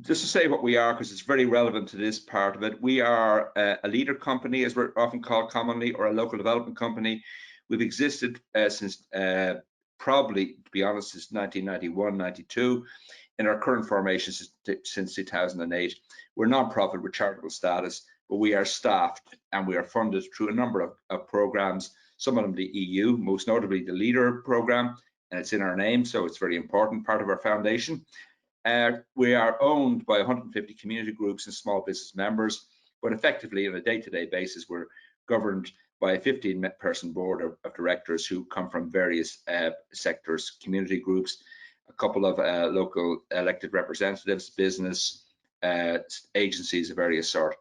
just to say what we are, because it's very relevant to this part of it. We are a leader company, as we're often called commonly, or a local development company. We've existed since probably, to be honest, since 1991, 92. In our current formation since 2008. We're non-profit with charitable status, but we are staffed and we are funded through a number of programs, some of them the EU, most notably the LEADER program, and it's in our name, so it's a very important part of our foundation. We are owned by 150 community groups and small business members, but effectively on a day-to-day basis, we're governed by a 15-person board of directors who come from various sectors, community groups, a couple of local elected representatives, business, agencies of various sort.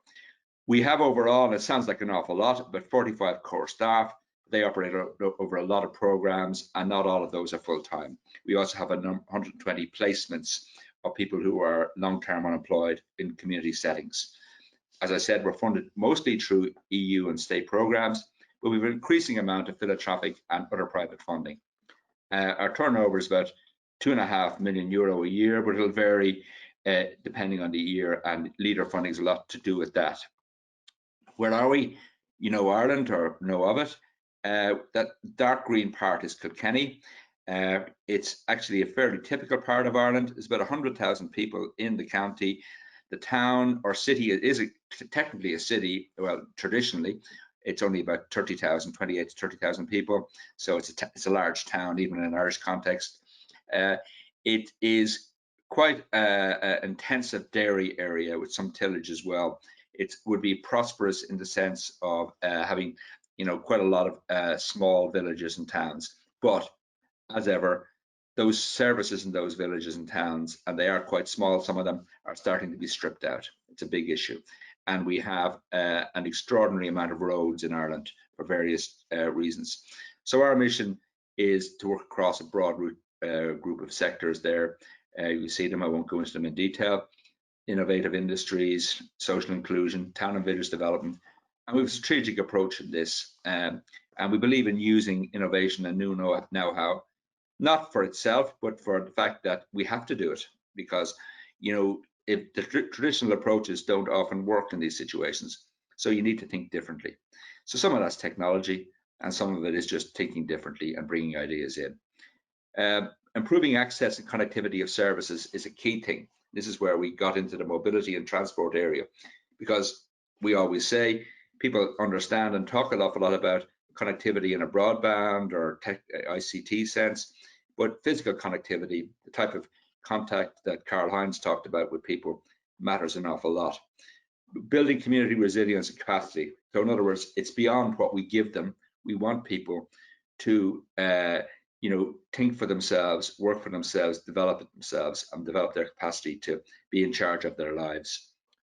We have overall, and it sounds like an awful lot, but 45 core staff. They operate over a lot of programs, and not all of those are full-time. We also have 120 placements of people who are long-term unemployed in community settings. As I said, we're funded mostly through EU and state programs, but we have an increasing amount of philanthropic and other private funding. Our turnover is about €2.5 million a year, but it'll vary depending on the year, and leader funding is a lot to do with that. Where are we? You know Ireland or know of it. That dark green part is Kilkenny. It's actually a fairly typical part of Ireland. There's about 100,000 people in the county. The town or city is technically a city. Well, traditionally, it's only about 30,000, 28 to 30,000 people. So it's a large town, even in an Irish context. It is quite an intensive dairy area with some tillage as well. It would be prosperous in the sense of having, quite a lot of small villages and towns. But as ever, those services in those villages and towns, and they are quite small, some of them are starting to be stripped out. It's a big issue. And we have an extraordinary amount of roads in Ireland for various reasons. So our mission is to work across a broad group of sectors there. You see them, I won't go into them in detail. Innovative industries, social inclusion, town and village development. And we have a strategic approach in this. And we believe in using innovation and new know-how, not for itself, but for the fact that we have to do it. Because, if the traditional approaches don't often work in these situations, so you need to think differently. So some of that's technology, and some of it is just thinking differently and bringing ideas in. Improving access and connectivity of services is a key thing. This is where we got into the mobility and transport area, because we always say people understand and talk an awful lot about connectivity in a broadband or ICT sense, but physical connectivity, the type of contact that Karl-Heinz talked about with people, matters an awful lot. Building community resilience and capacity. So in other words, it's beyond what we give them. We want people to think for themselves, work for themselves, develop themselves, and develop their capacity to be in charge of their lives.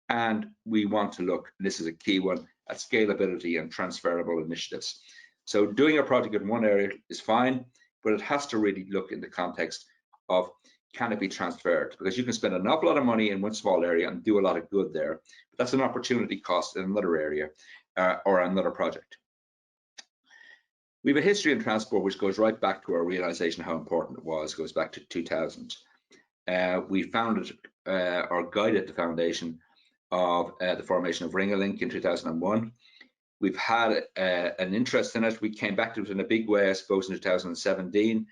And we want to look, and this is a key one, at scalability and transferable initiatives. So doing a project in one area is fine, but it has to really look in the context of, can it be transferred? Because you can spend an awful lot of money in one small area and do a lot of good there, but that's an opportunity cost in another area or another project. We have a history in transport which goes right back to our realization how important it was. It goes back to 2000. We founded or guided the foundation of the formation of Ringelink in 2001. We've had an interest in it. We came back to it in a big way, I suppose, in 2017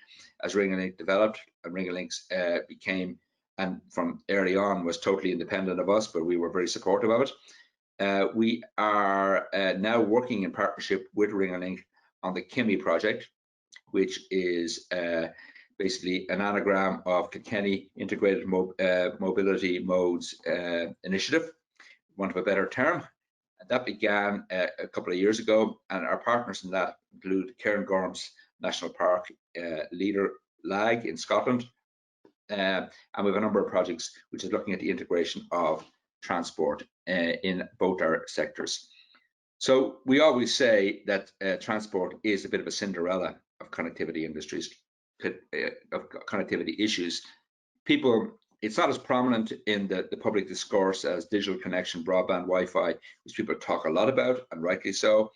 as Ringelink developed, and Ringelinks became, and from early on was totally independent of us, but we were very supportive of it. We are now working in partnership with Ringelink on the Kilkenny project, which is basically an anagram of Kilkenny Integrated Mobility Modes Initiative, want of a better term. That began a couple of years ago, and our partners in that include Cairngorms National Park, Leader Lag in Scotland, and we have a number of projects which is looking at the integration of transport in both our sectors. So we always say that transport is a bit of a Cinderella of connectivity industries, of connectivity issues. it's not as prominent in the public discourse as digital connection, broadband, Wi-Fi, which people talk a lot about, and rightly so.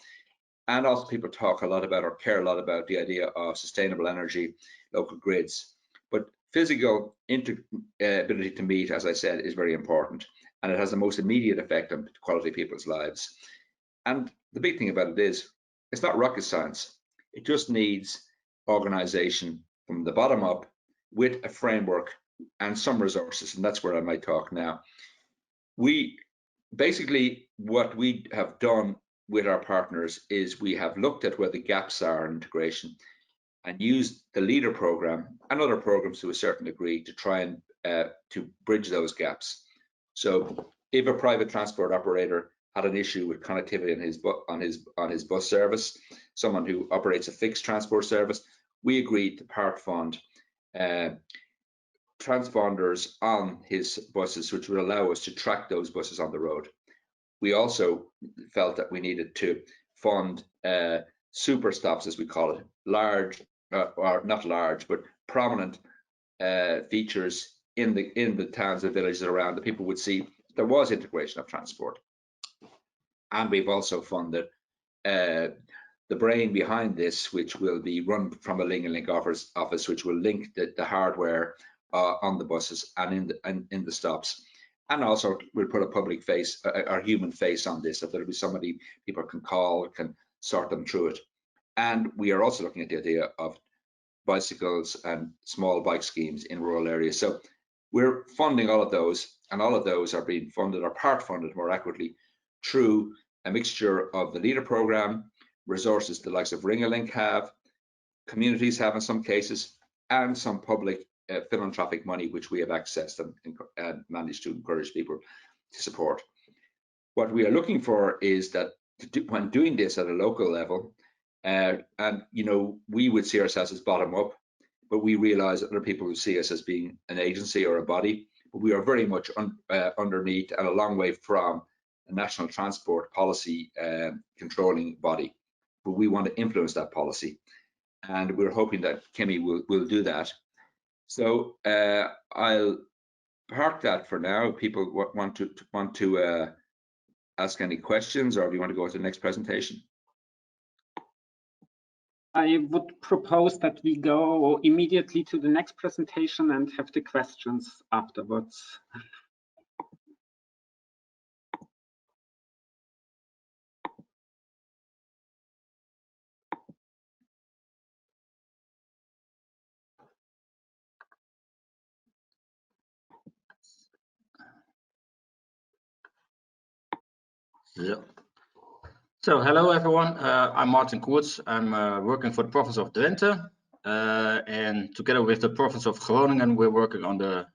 And also people talk a lot about, or care a lot about, the idea of sustainable energy, local grids. But physical ability to meet, as I said, is very important, and it has the most immediate effect on the quality of people's lives. And the big thing about it is, it's not rocket science. It just needs organization from the bottom up with a framework and some resources, and that's where I might talk now. Basically, what we have done with our partners is we have looked at where the gaps are in integration and used the LEADER program and other programs to a certain degree to try and to bridge those gaps. So if a private transport operator had an issue with connectivity on his bus service, someone who operates a fixed transport service, we agreed to part fund transponders on his buses, which would allow us to track those buses on the road. We also felt that we needed to fund super stops, as we call it, large, or not large, but prominent features in the towns and villages around that people would see there was integration of transport. And we've also funded the brain behind this, which will be run from a Link office, which will link the hardware on the buses and in the stops. And also we'll put a public face, or human face on this, so there'll be somebody people can call, can sort them through it. And we are also looking at the idea of bicycles and small bike schemes in rural areas. So we're funding all of those, and all of those are being funded, or part funded more accurately, through a mixture of the LEADER program, resources the likes of Ringalink have, communities have in some cases, and some public philanthropic money which we have accessed and managed to encourage people to support. What we are looking for is that when doing this at a local level, and we would see ourselves as bottom up, but we realize that other people would see us as being an agency or a body, but we are very much underneath and a long way from a national transport policy controlling body, but we want to influence that policy, and we're hoping that Kimmy will do that. So I'll park that for now. People want to ask any questions, or if you want to go to the next presentation. I would propose that we go immediately to the next presentation and have the questions afterwards. Yeah. So hello everyone, I'm Martin Courtz. I'm working for the province of Drenthe, and together with the province of Groningen, we're working on the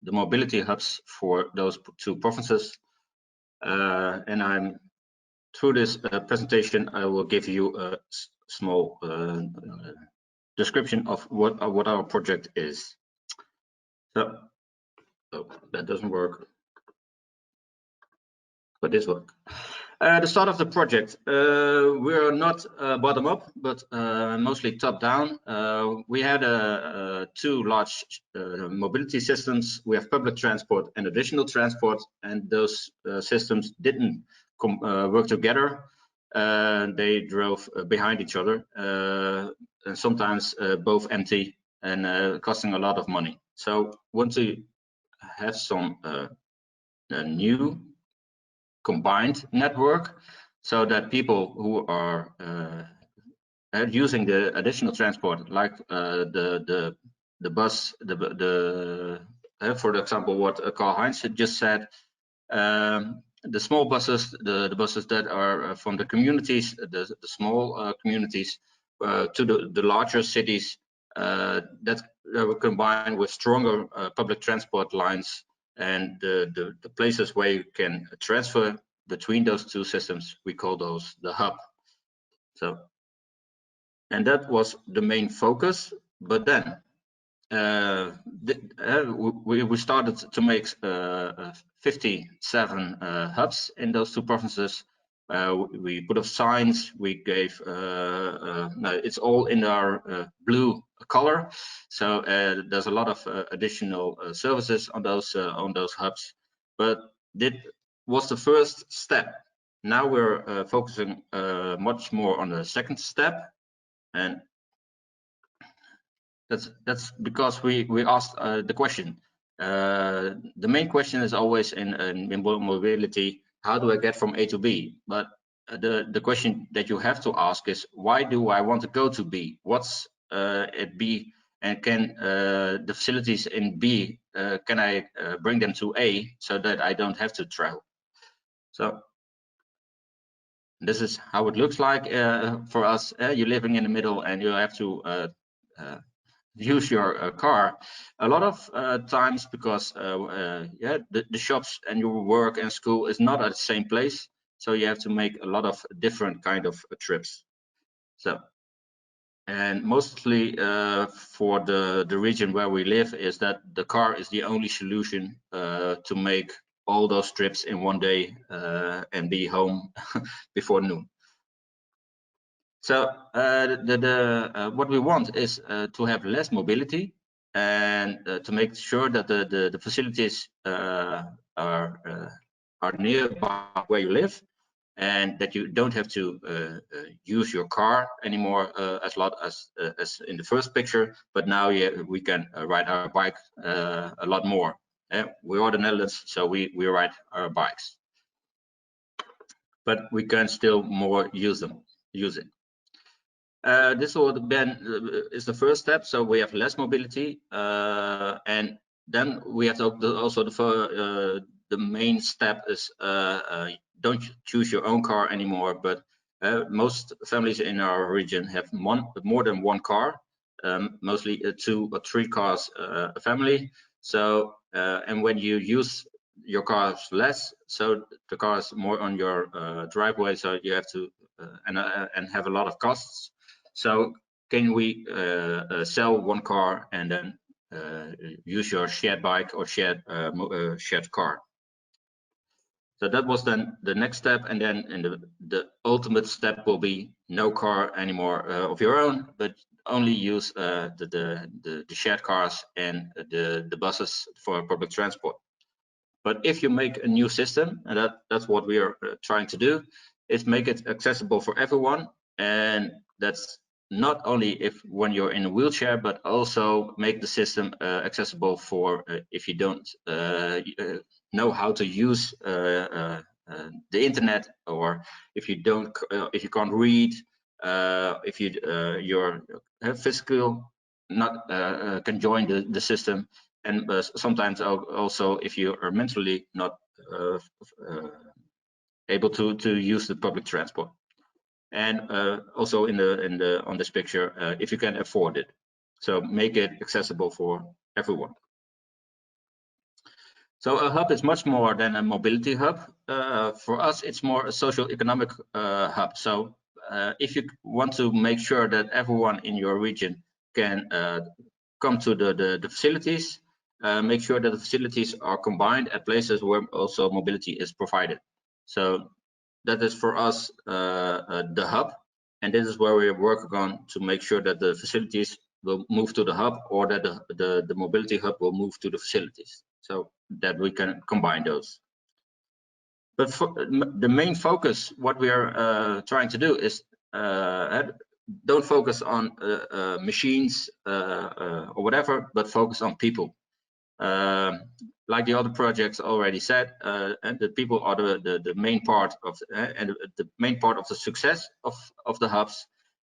mobility hubs for those two provinces. And I'm through this presentation, I will give you a small description of what our project is. So, oh, that doesn't work, but this works. The start of the project, we're not bottom up, but mostly top down. We had two large mobility systems. We have public transport and additional transport, and those systems didn't work together. They drove behind each other, and sometimes both empty and costing a lot of money. So want to have some new combined network, so that people who are using the additional transport, like the bus, for example, what Karl-Heinz just said, the small buses, the buses that are from the communities, the small communities, to the larger cities, that were combined with stronger public transport lines. And the places where you can transfer between those two systems, we call those the hub. So, and that was the main focus. But then we started to make 57 hubs in those two provinces. We put up signs. We gave it's all in our blue color. So there's a lot of additional services on those hubs, but that was the first step. Now we're focusing much more on the second step, and that's because we asked the question. The main question is always in mobility: how do I get from A to B? But the question that you have to ask is, why do I want to go to B? What's at B, and can the facilities in B, can I bring them to A so that I don't have to travel? So this is how it looks like for us. You're living in the middle and you have to use your car a lot of times because yeah, the shops and your work and school is not at the same place, so you have to make a lot of different kind of trips. So, and mostly for the region where we live is that the car is the only solution to make all those trips in one day and be home before noon. So what we want is to have less mobility and to make sure that the facilities are nearby where you live, and that you don't have to use your car anymore as lot as in the first picture. But now we can ride our bike a lot more. We are the Netherlands, so we ride our bikes, but we can still more use it. This will then is the first step. So we have less mobility, and then we have to also the main step is don't choose your own car anymore. But most families in our region have more than one car, mostly 2 or 3 cars a family. So and when you use your cars less, so the car is more on your driveway, so you have to and have a lot of costs. So can we sell one car and then use your shared bike or shared car? So that was then the next step, and then the ultimate step will be no car anymore of your own, but only use the shared cars and the buses for public transport. But if you make a new system, and that's what we are trying to do, is make it accessible for everyone, and that's not only when you're in a wheelchair, but also make the system accessible for if you don't know how to use the internet, or if you can't read, if you're physical not can join the system, and sometimes also if you are mentally not able to use the public transport. And also on this picture, if you can afford it, so make it accessible for everyone. So a hub is much more than a mobility hub. For us, it's more a socio-economic hub. So if you want to make sure that everyone in your region can come to the facilities, make sure that the facilities are combined at places where also mobility is provided. So that is for us the hub. And this is where we are working on to make sure that the facilities will move to the hub, or that the mobility hub will move to the facilities, so that we can combine those. But for the main focus, what we are trying to do is don't focus on machines or whatever, but focus on people. Like the other projects already said, and the people are the main part of and the main part of the success of the hubs.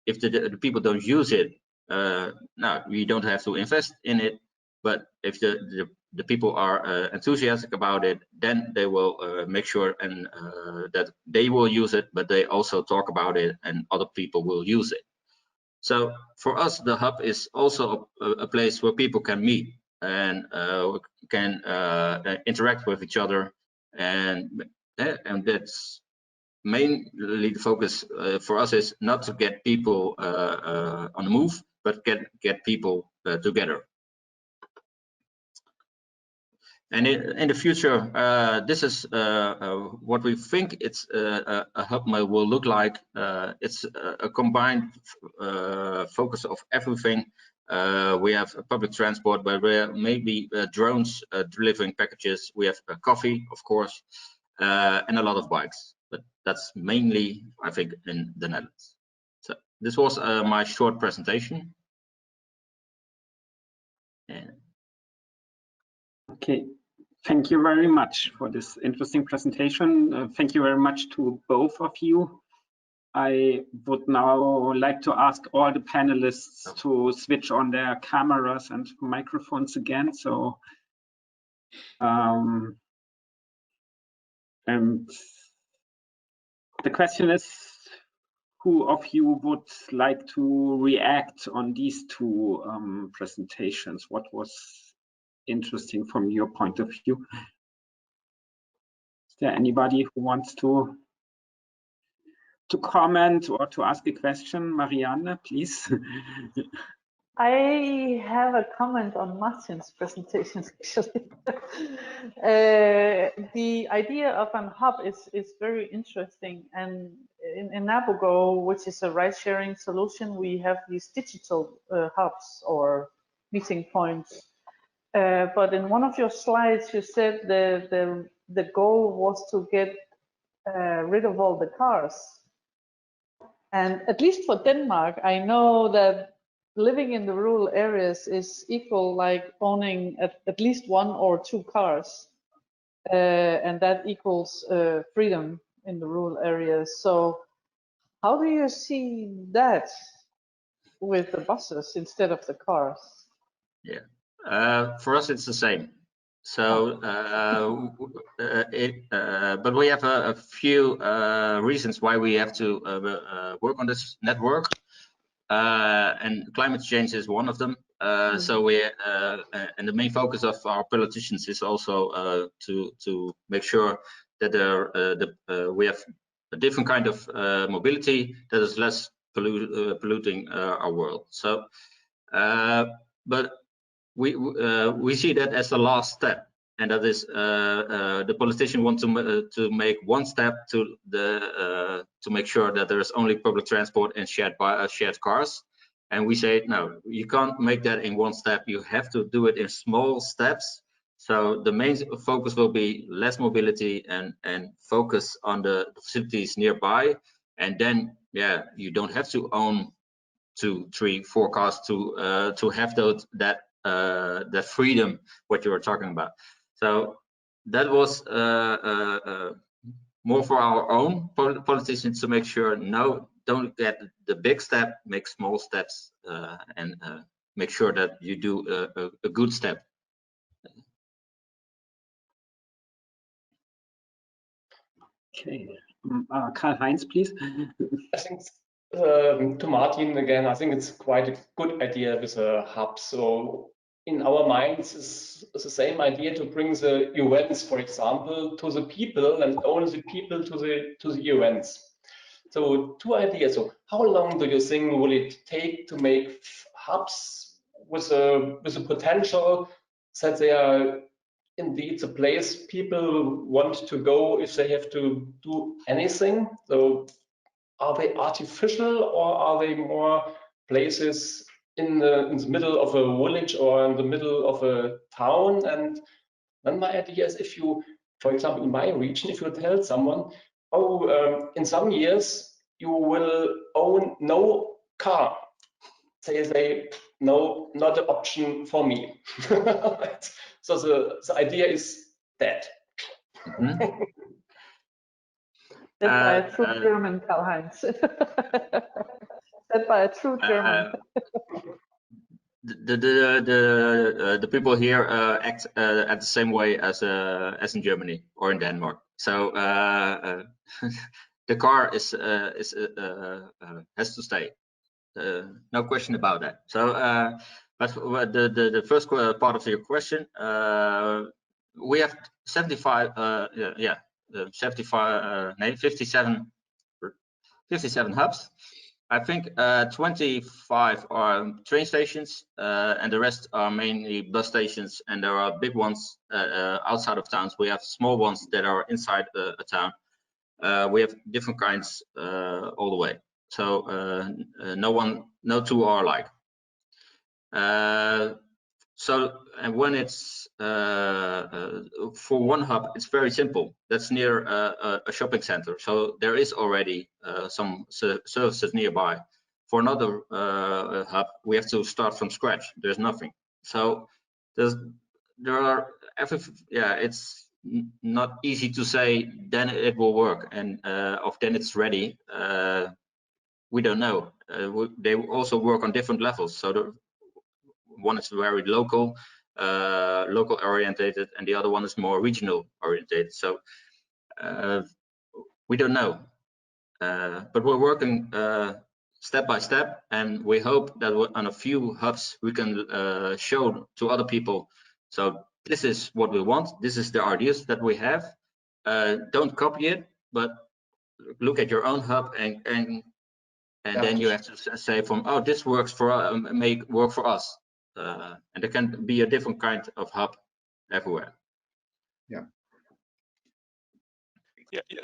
If the people don't use it, now we don't have to invest in it. But if the people are enthusiastic about it, then they will make sure and that they will use it, but they also talk about it and other people will use it. So for us, the hub is also a place where people can meet and can interact with each other, and that's mainly the focus for us, is not to get people on the move, but get people together. And in the future, this is what we think it's a hub will look like. It's a combined focus of everything. We have public transport where there may be drones delivering packages. We have coffee, of course, and a lot of bikes. But that's mainly, I think, in the Netherlands. So this was my short presentation. And okay, thank you very much for this interesting presentation. Thank you very much to both of you. I would now like to ask all the panelists to switch on their cameras and microphones again. So, and the question is, who of you would like to react on these two presentations? What was interesting from your point of view? Is there anybody who wants to comment or to ask a question? Marianne, please. I have a comment on Martin's presentation, actually. The idea of an hub is very interesting, and in Nabugo, which is a ride-sharing solution, we have these digital hubs or meeting points. But in one of your slides, you said the goal was to get rid of all the cars. And at least for Denmark, I know that living in the rural areas is equal like owning at least 1 or 2 cars. And that equals freedom in the rural areas. So how do you see that with the buses instead of the cars? Yeah, for us it's the same. So, but we have a few reasons why we have to work on this network, and climate change is one of them. So we and the main focus of our politicians is also to make sure that we have a different kind of mobility that is less polluting our world. So, but we see that as the last step, and that is the politician want to make one step to make sure that there is only public transport and shared cars, and we say no, you can't make that in one step. You have to do it in small steps. So the main focus will be less mobility and focus on the facilities nearby, and then yeah, you don't have to own 2, 3, 4 cars to have that freedom what you were talking about. So that was more for our own politicians to make sure, no, don't get the big step, make small steps, and make sure that you do a good step. Okay, Karl-Heinz, please. I think to Martin again, I think it's quite a good idea with a hub. So in our minds is the same idea to bring the events, for example, to the people and only the people to the events. So 2 ideas. So how long do you think will it take to make hubs with a potential that they are indeed the place people want to go if they have to do anything? So are they artificial, or are they more places in the middle of a village or in the middle of a town? And then my idea is, if you, for example, in my region, if you tell someone, oh, in some years you will own no car, say no, not an option for me. So the idea is that. Mm-hmm. Said by a true German, Karl-Heinz. Said by a true German. The people here act at the same way as in Germany or in Denmark. So the car has to stay. No question about that. So, but the first part of your question, we have 57 hubs. I think 25 are train stations, and the rest are mainly bus stations, and there are big ones outside of towns. We have small ones that are inside a town. We have different kinds all the way. So no 2 are alike. So, and when it's for one hub, it's very simple. That's near a shopping center, so there is already some services nearby. For another hub, we have to start from scratch. There's nothing. So there are it's not easy to say then it will work and then it's ready. We don't know. They also work on different levels. So one is very local orientated, and the other one is more regional orientated. So we don't know, but we're working step by step, and we hope that on a few hubs we can show to other people. So this is what we want. This is the ideas that we have. Don't copy it, but look at your own hub and then you have to say from, oh, this works for make work for us. And there can be a different kind of hub everywhere. Yeah.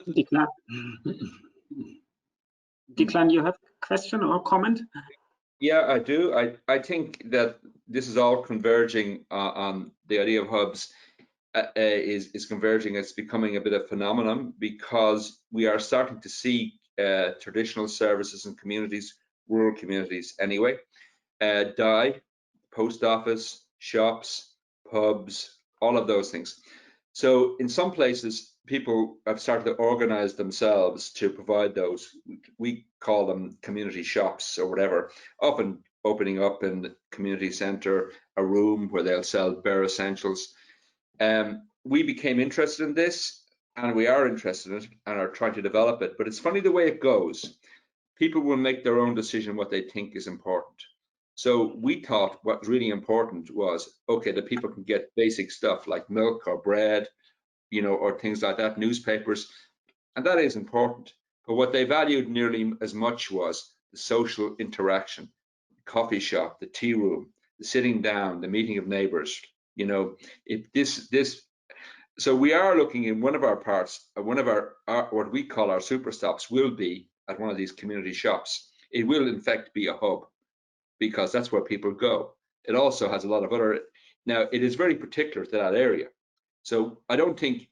Declan, Declan, you have a question or comment? Yeah, I do. I think that this is all converging on the idea of hubs is converging. It's becoming a bit of a phenomenon because we are starting to see traditional services in communities, rural communities anyway, die. Post office, shops, pubs, all of those things. So in some places, people have started to organize themselves to provide those. We call them community shops or whatever, often opening up in the community center, a room where they'll sell bare essentials. We became interested in this, and we are interested in it and are trying to develop it. But it's funny the way it goes. People will make their own decision what they think is important. So we thought what was really important was, okay, that people can get basic stuff like milk or bread, you know, or things like that, newspapers, and that is important. But what they valued nearly as much was the social interaction, the coffee shop, the tea room, the sitting down, the meeting of neighbors, you know, so we are looking in one of our parts, one of our what we call our super stops will be at one of these community shops. It will in fact be a hub, because that's where people go. It also has a lot of other, now it is very particular to that area. So I don't think,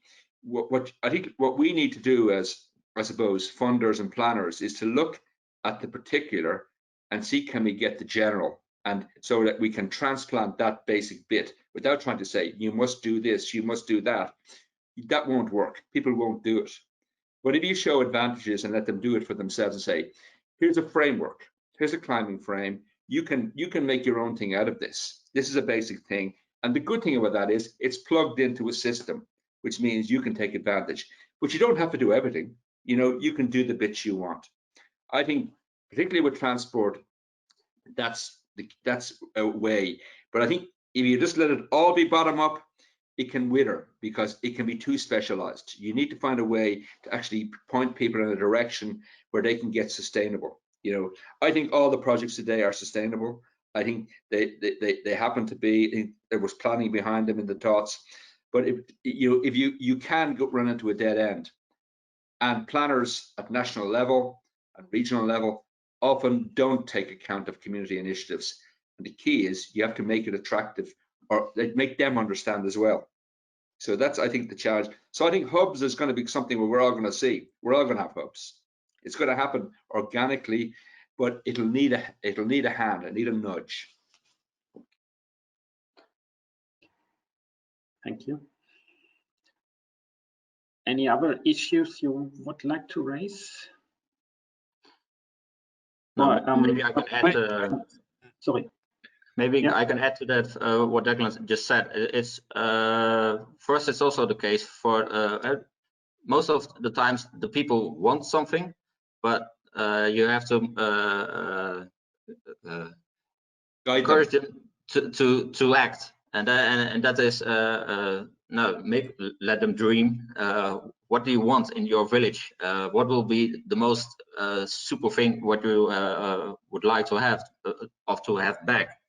I think what we need to do as, I suppose, funders and planners is to look at the particular and see can we get the general, and so that we can transplant that basic bit without trying to say, you must do this, you must do that. That won't work, people won't do it. But if you show advantages and let them do it for themselves and say, here's a framework, here's a climbing frame, you can make your own thing out of this. This is a basic thing. And the good thing about that is it's plugged into a system, which means you can take advantage, but you don't have to do everything. You know, you can do the bits you want. I think particularly with transport, that's a way. But I think if you just let it all be bottom up, it can wither because it can be too specialized. You need to find a way to actually point people in a direction where they can get sustainable. You know, I think all the projects today are sustainable. I think they happen to be. There was planning behind them in the thoughts, but if you can run into a dead end, and planners at national level and regional level often don't take account of community initiatives. And the key is you have to make it attractive, or make them understand as well. So that's, I think, the challenge. So I think hubs is going to be something where we're all going to see. We're all going to have hubs. It's going to happen organically, but it'll need a hand, it'll need a nudge. Thank you. Any other issues you would like to raise? No, maybe I can add. Sorry. Maybe I can add to that what Declan just said. It's first, it's also the case for most of the times the people want something, but you have to encourage them to act, and that is let them dream. What do you want in your village? What will be the most super thing what you would like to have back?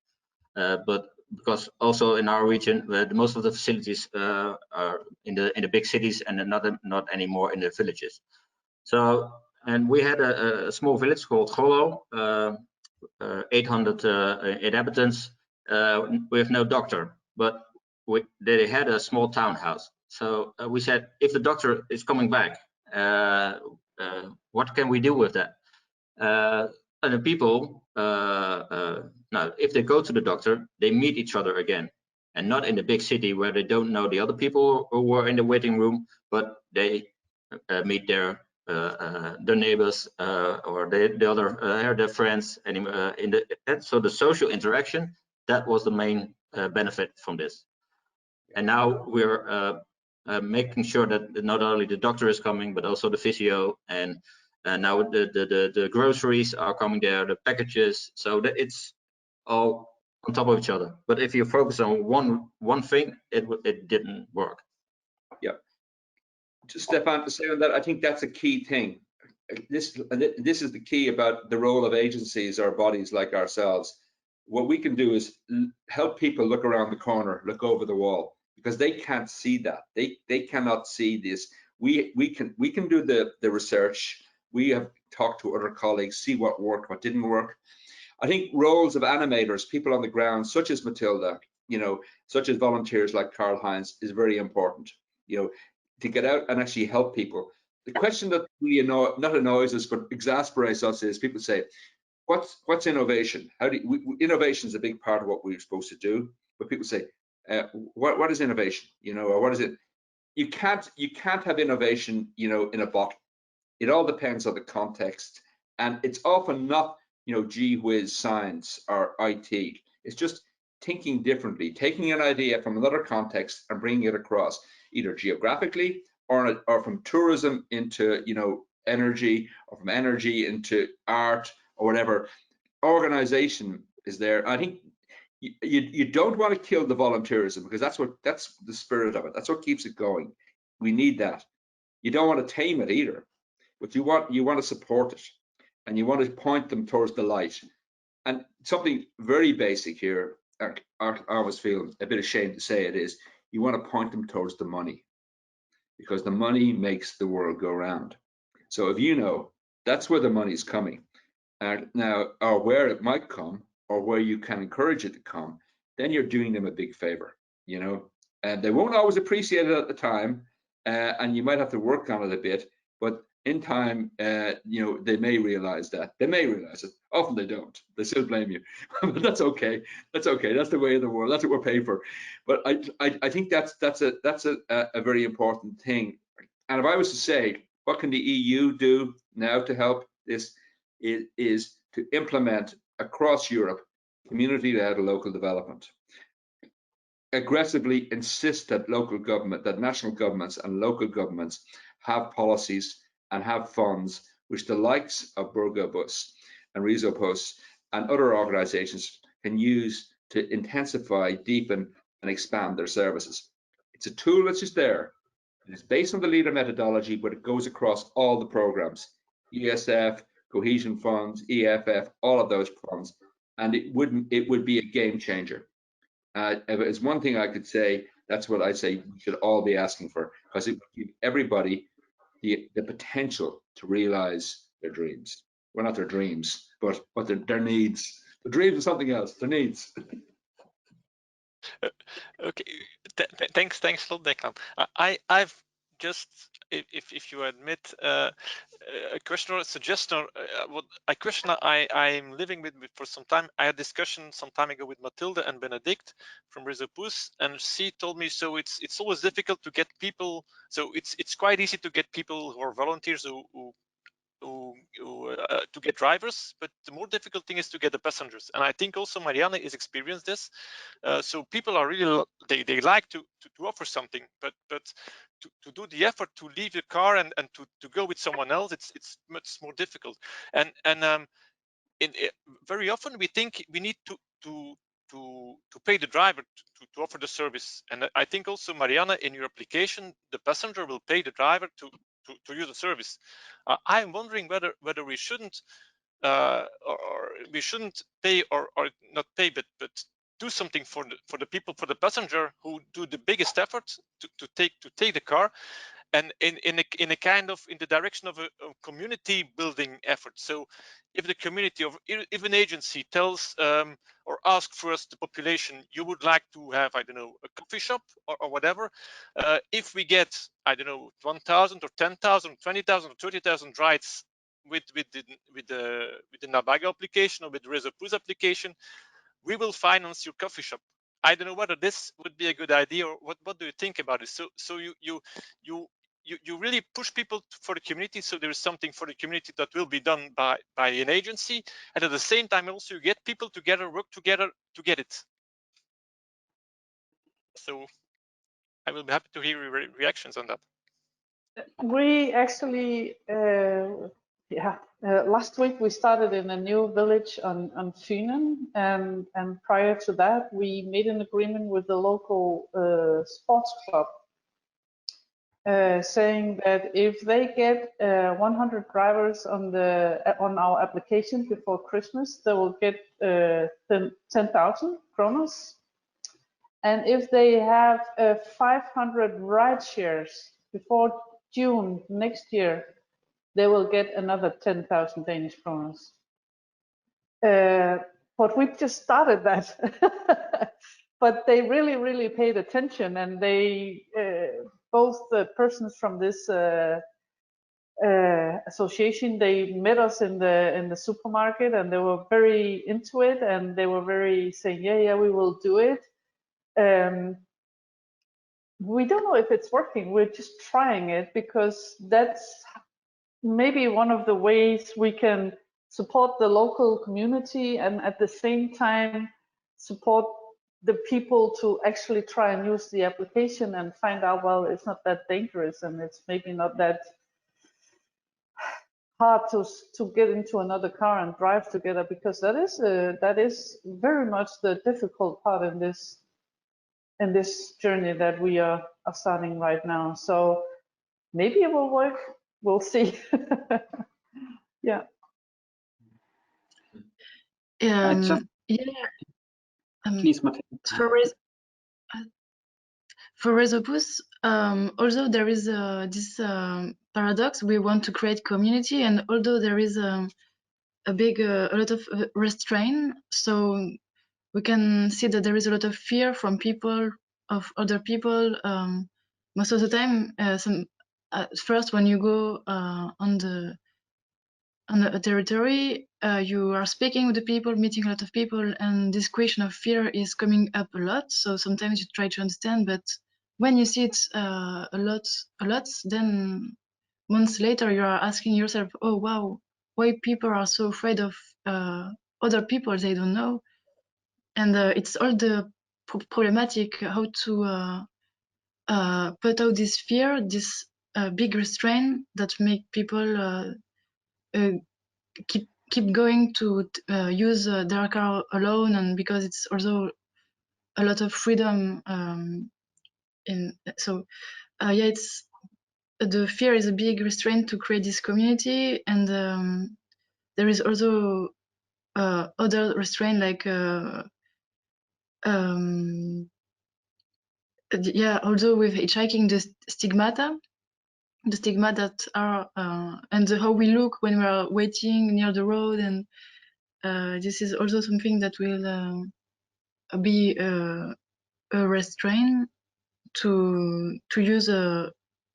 But because also in our region, most of the facilities are in the big cities and not anymore in the villages. So, and we had a small village called Golo, 800 inhabitants. with no doctor, but they had a small townhouse. So we said, if the doctor is coming back, what can we do with that? And the people, now, if they go to the doctor, they meet each other again, and not in the big city where they don't know the other people who were in the waiting room, but they meet their neighbors or the other their friends. And so the social interaction, that was the main benefit from this. And now we're making sure that not only the doctor is coming, but also the physio, and now the groceries are coming there, the packages, so that it's all on top of each other. But if you focus on one thing, it didn't work. Yeah. Just Stefan, to say on that, I think that's a key thing. This is the key about the role of agencies or bodies like ourselves. What we can do is help people look around the corner, look over the wall, because they can't see that. They cannot see this. We can do the research. We have talked to other colleagues, see what worked, what didn't work. I think roles of animators, people on the ground, such as Mathilde, you know, such as volunteers like Karl-Heinz, is very important. You know, to get out and actually help people. The question that really not annoys us, but exasperates us is people say, "What's innovation? How do innovation is a big part of what we're supposed to do?" But people say, "What is innovation? You know, or what is it?" You can't have innovation, you know, in a bottle. It all depends on the context, and it's often not, you know, gee whiz science or IT. It's just thinking differently, taking an idea from another context and bringing it across, either geographically or from tourism into, you know, energy, or from energy into art or whatever. Organization is there. I think you don't want to kill the volunteerism, because that's the spirit of it. That's what keeps it going. We need that. You don't want to tame it either, but you want to support it, and you want to point them towards the light. And something very basic here, I always feel a bit ashamed to say it, is you want to point them towards the money, because the money makes the world go round. So if you know that's where the money's coming, now, or where it might come, or where you can encourage it to come, then you're doing them a big favor, you know. And they won't always appreciate it at the time, and you might have to work on it a bit, but in time, you know, they may realize that. They may realize it. Often they don't. They still blame you. But that's okay. That's okay. That's the way of the world. That's what we're paid for. But I think that's a very important thing. And if I was to say, what can the EU do now to help this? It is to implement across Europe community-led local development. Aggressively insist that local government, that national governments and local governments have policies and have funds which the likes of Burgobus and RezoPouce and other organizations can use to intensify, deepen, and expand their services. It's a tool that's just there. It is based on the leader methodology, but it goes across all the programs, ESF, cohesion funds, EFF, all of those funds, and it would be a game changer. If it's one thing I could say, that's what I say we should all be asking for, because it would give everybody the potential to realize their dreams. Well, not their dreams, but their needs. The dreams are something else. Their needs. Okay, thanks a lot, Declan. I've just, if you admit, a question or a suggestion, a question I'm living with for some time. I had a discussion some time ago with Mathilde and Benedicte from RezoPouce, and she told me, so it's always difficult to get people. So it's quite easy to get people who are volunteers to get drivers, but the more difficult thing is to get the passengers. And I think also Marianne is experienced this. So people are really, they like to offer something, but to do the effort to leave the car and to go with someone else, it's much more difficult. And very often we think we need to pay the driver to offer the service. And I think also, Marianne, in your application, the passenger will pay the driver to use the service. I'm wondering whether we shouldn't or we shouldn't pay or not pay, but do something for the people, for the passenger who do the biggest effort to take the car, and in the direction of a community building effort. So if the community if an agency tells or asks for us, the population, you would like to have, I don't know, a coffee shop or whatever, if we get, I don't know, 1,000 or 10,000, 20,000 or 30,000 rights with the Nabago application or with the RezoPouce application, we will finance your coffee shop. I don't know whether this would be a good idea, or what do you think about it? So you really push people for the community, so there is something for the community that will be done by an agency, and at the same time also you get people together, work together to get it. So I will be happy to hear your reactions on that. We actually, last week we started in a new village on Fynen, and prior to that we made an agreement with the local sports club, saying that if they get 100 drivers on our application before Christmas, they will get 10,000 kronas, and if they have 500 ride shares before June next year, they will get another 10,000 Danish kroner. But we just started that. But they really paid attention, and they both the persons from this association, they met us in the supermarket, and they were very into it, and they were very saying, yeah, we will do it. We don't know if it's working. We're just trying it, because that's maybe one of the ways we can support the local community and at the same time support the people to actually try and use the application and find out, well, it's not that dangerous, and it's maybe not that hard to get into another car and drive together, because that is very much the difficult part in this journey that we are starting right now. So maybe it will work. We'll see. Yeah. Please, Mathilde. For RezoPouce, although there is this paradox, we want to create community, and although there is a lot of restraint, so we can see that there is a lot of fear from other people. Most of the time, first when you go on a territory, you are speaking with the people, meeting a lot of people, and this question of fear is coming up a lot. So sometimes you try to understand, but when you see it a lot, then months later you are asking yourself, oh wow, why people are so afraid of other people they don't know? And it's all the problematic how to put out this fear, this big restraint that make people keep going to use their car alone, and because it's also a lot of freedom it's the fear is a big restraint to create this community, and there is also other restraint like although with hitchhiking, the stigmata that are and how we look when we are waiting near the road, and this is also something that will be a restraint to use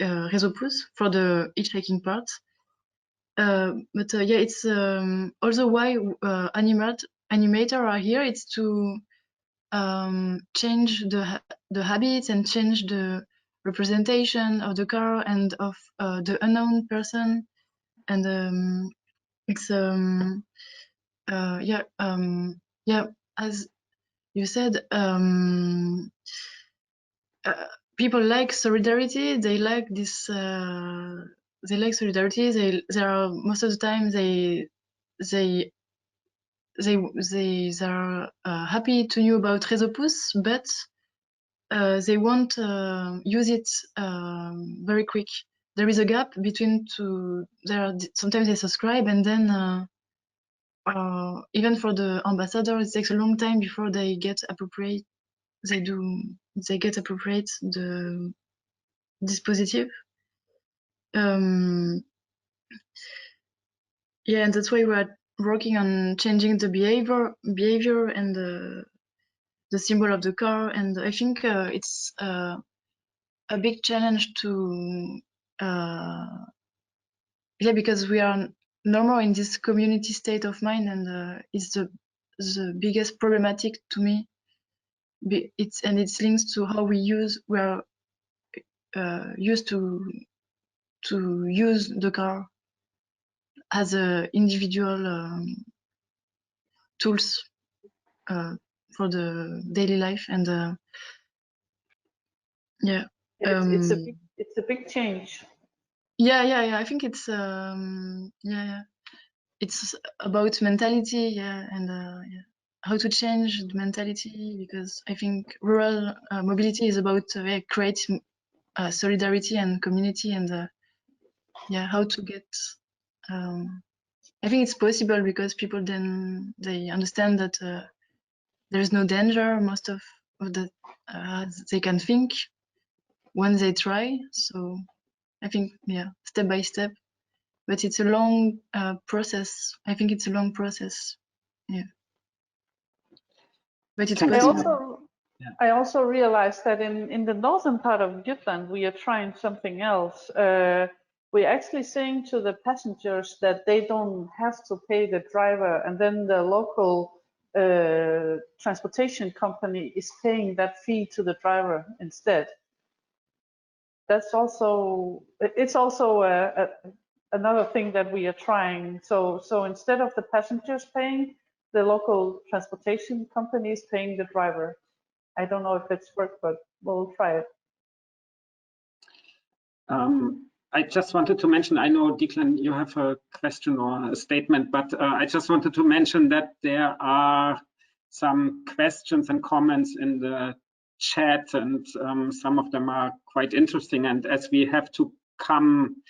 RezoPouce for the hitchhiking part. It's also why animator are here. It's to change the habits and change the representation of the car and of the unknown person, and it's as you said, people like solidarity. They like this. They like solidarity. They are most of the time they are happy to know about RezoPouce, but they won't use it very quick. There is a gap between two. Sometimes they subscribe, and then even for the ambassador, it takes a long time before they get appropriate. They get appropriate the dispositive. Yeah, and that's why we're working on changing the behavior and the symbol of the car. And I think it's a big challenge to, yeah, because we are normal in this community state of mind, and it's the biggest problematic to me. It's linked to how we are used to use the car as a individual tools for the daily life, and yeah, it's a big change. Yeah. I think it's yeah. It's about mentality, yeah, and yeah, how to change the mentality, because I think rural mobility is about create solidarity and community, and yeah, how to get. I think it's possible because people then they understand that there is no danger most of that they can think when they try. So I think, yeah, step by step, but it's a long process. I think it's a long process. Yeah. But it's possible. I also realized that in the northern part of Jutland, we are trying something else. We're actually saying to the passengers that they don't have to pay the driver, and then the local transportation company is paying that fee to the driver instead. That's also, it's also another thing that we are trying. So instead of the passengers paying, the local transportation company is paying the driver. I don't know if it's worked, but we'll try it. I just wanted to mention, I know, Declan, you have a question or a statement, but I just wanted to mention that there are some questions and comments in the chat, and some of them are quite interesting. And as we have to come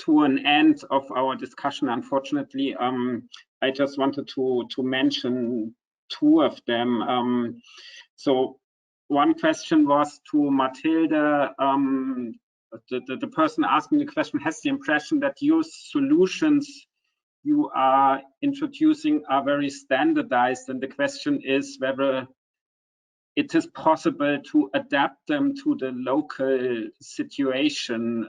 to an end of our discussion, unfortunately, I just wanted to mention two of them. So one question was to Mathilde. The person asking the question has the impression that your solutions you are introducing are very standardized, and the question is whether it is possible to adapt them to the local situation.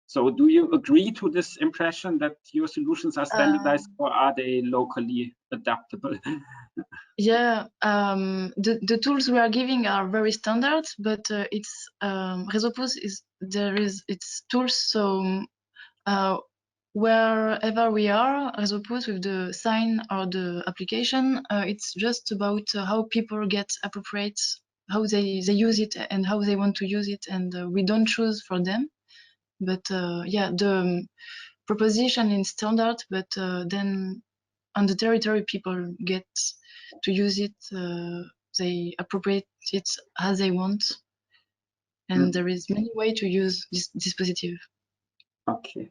So do you agree to this impression that your solutions are standardized, or are they locally adaptable? Yeah, the tools we are giving are very standard, but it's RezoPouce it's tools. So wherever we are, RezoPouce with the sign or the application, it's just about how people get appropriate, how they use it and how they want to use it, and we don't choose for them. But yeah, the proposition is standard, but then on the territory people get to use it, they appropriate it as they want, and there is many ways to use this dispositive. Okay,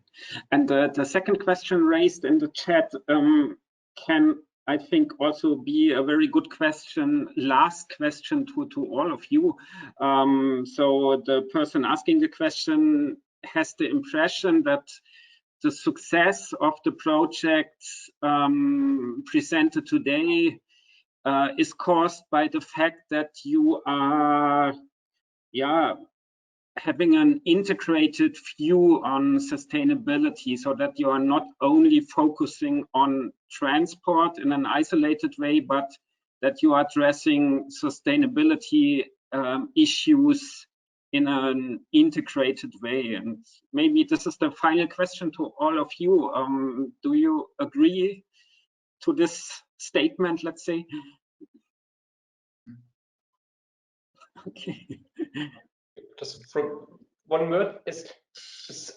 and the second question raised in the chat can, I think, also be a very good question, last question to all of you. So the person asking the question has the impression that the success of the projects presented today is caused by the fact that you are, having an integrated view on sustainability, so that you are not only focusing on transport in an isolated way, but that you are addressing sustainability issues in an integrated way. And maybe this is the final question to all of you. Do you agree to this statement, let's say? Okay. Just from one word, I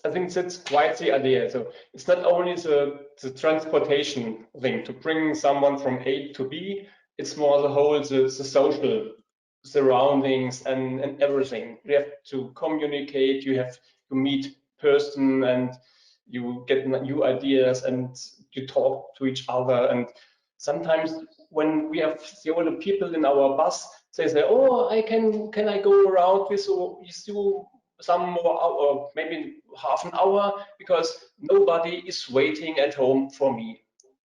think that's quite the idea. So it's not only the transportation thing to bring someone from A to B, it's more the whole, the social surroundings and everything. You have to communicate, you have to meet person, and you get new ideas, and you talk to each other. And sometimes when we have the older people in our bus, they say, "Oh, can I go around with you some more hour, maybe half an hour, because nobody is waiting at home for me.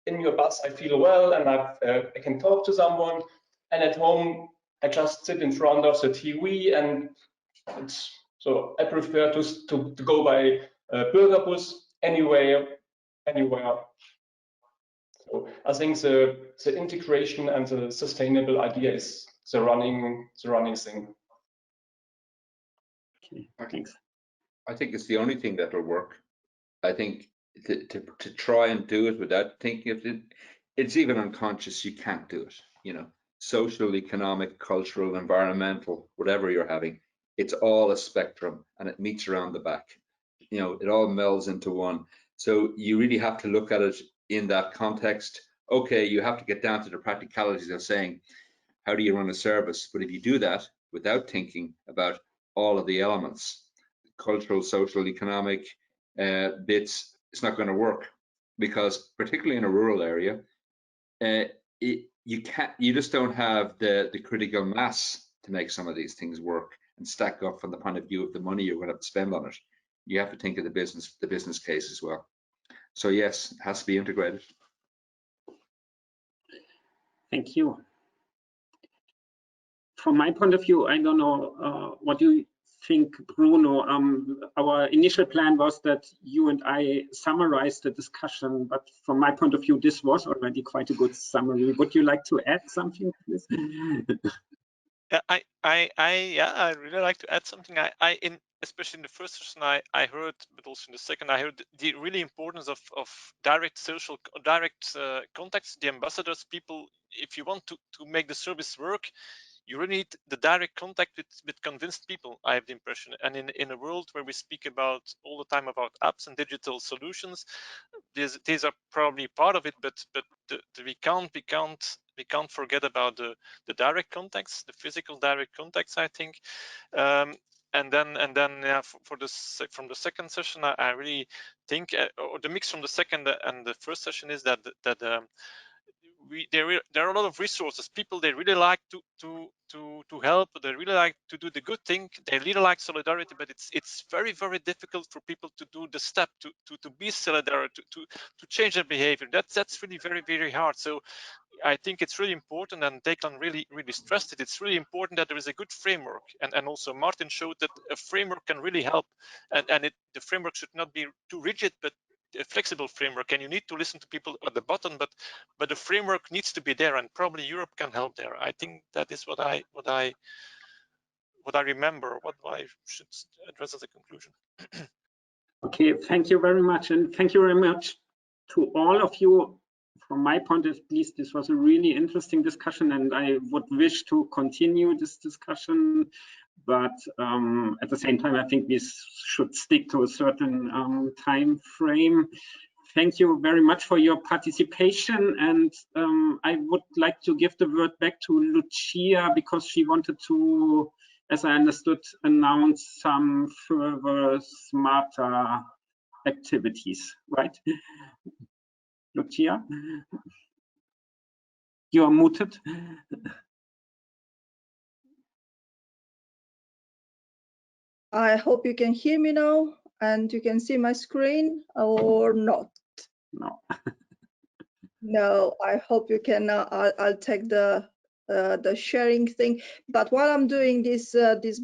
In your bus, I feel well, and I can talk to someone, and at home, I just sit in front of the TV, and so I prefer to go by Bürgerbus anywhere. So I think the integration and the sustainable idea is the running thing. Okay, thanks. I think it's the only thing that will work. I think to try and do it without thinking of it, it's even unconscious. You can't do it. You know, social, economic, cultural, environmental, whatever you're having, it's all a spectrum, and it meets around the back. You know, it all melds into one. So you really have to look at it in that context. Okay, you have to get down to the practicalities of saying, how do you run a service? But if you do that without thinking about all of the elements, cultural, social, economic bits, it's not going to work, because particularly in a rural area, you just don't have the critical mass to make some of these things work and stack up from the point of view of the money you're going to have to spend on it. You have to think of the business case as well. So yes, it has to be integrated. Thank you. From my point of view, I don't know what you think, Bruno. Our initial plan was that you and I summarize the discussion, but from my point of view, this was already quite a good summary. Would you like to add something to this? I really like to add something. Especially in the first session, I heard, but also in the second, I heard the really importance of direct contacts, the ambassadors, people. If you want to make the service work, you really need the direct contact with convinced people, I have the impression. And in a world where we speak about all the time about apps and digital solutions, these are probably part of it, but we can't forget about the direct contacts, the physical direct contacts, I think. And then yeah, from the second session, I really think, or the mix from the second and the first session is that there are a lot of resources. People, they really like to help. They really like to do the good thing. They really like solidarity, but it's very, very difficult for people to do the step to be solidary, to change their behavior. That's really very, very hard. So I think it's really important, and Declan really stressed it. It's really important that there is a good framework, and also Martin showed that a framework can really help, and the framework should not be too rigid, but a flexible framework, and you need to listen to people at the bottom, but the framework needs to be there, and probably Europe can help there. I think that is what I remember, what I should address as a conclusion. Okay, thank you very much, and thank you very much to all of you. From my point of view, this was a really interesting discussion, and I would wish to continue this discussion. But at the same time, I think we should stick to a certain time frame. Thank you very much for your participation, and I would like to give the word back to Lucia, because she wanted to, as I understood, announce some further smarter activities, right? Lucia, you are muted. I hope you can hear me now and you can see my screen, or not. No. No, I hope you can. I'll take the sharing thing. But while I'm doing these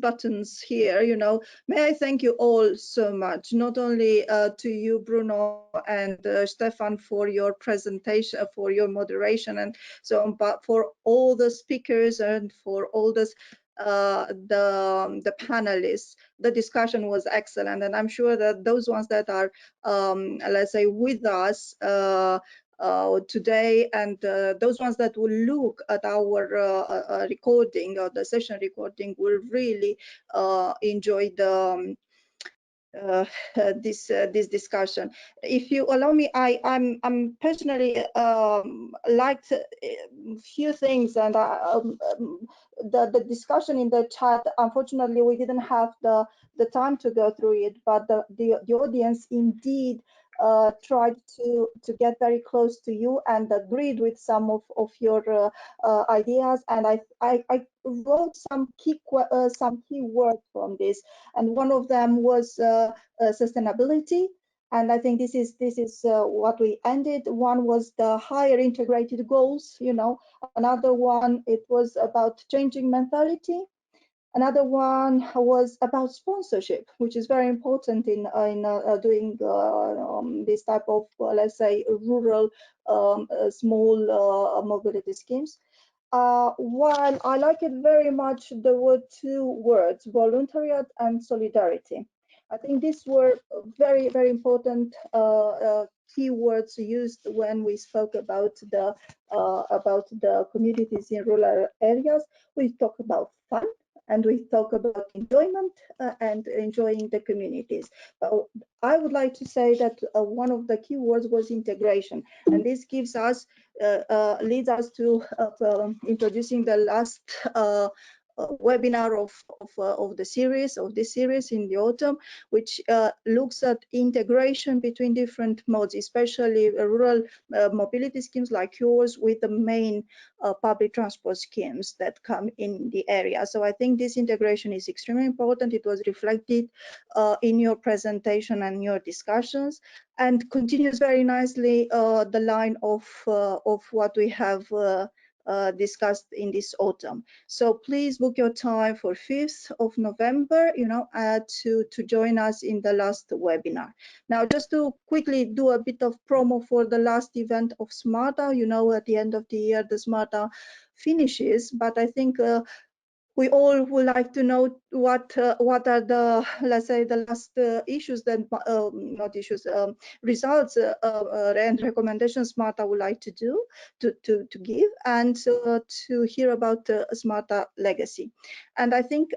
buttons here, you know, may I thank you all so much, not only to you, Bruno and Stefan, for your presentation, for your moderation and so on, but for all the speakers and for all this the panelists. The discussion was excellent, and I'm sure that those ones that are let's say with us today, and those ones that will look at our recording or the session recording will really enjoy the this discussion. If you allow me, I'm personally liked a few things, and the discussion in the chat, unfortunately we didn't have the time to go through it, but the audience indeed tried to get very close to you and agreed with some of your ideas, and I wrote some key words from this, and one of them was sustainability. And I think this is what we ended. One was the higher integrated goals, you know. Another one, it was about changing mentality. Another one was about sponsorship, which is very important in doing this type of, let's say, rural small mobility schemes. While I like it very much, there were two words, voluntariat and solidarity. I think these were very, very important keywords used when we spoke about the communities in rural areas. We talk about fun, and we talk about enjoyment and enjoying the communities. I would like to say that one of the key words was integration, and this gives us leads us to introducing the last webinar of this series in the autumn, which looks at integration between different modes, especially rural mobility schemes like yours with the main public transport schemes that come in the area. So I think this integration is extremely important. It was reflected in your presentation and your discussions, and continues very nicely the line of what we have discussed in this autumn. So please book your time for 5th of November, you know, to join us in the last webinar. Now, just to quickly do a bit of promo for the last event of SMARTA, you know, at the end of the year, the SMARTA finishes, but I think we all would like to know what are the, let's say, the last issues that not issues, results and recommendations SMARTA would like to do to give, and to hear about SMARTA legacy. And I think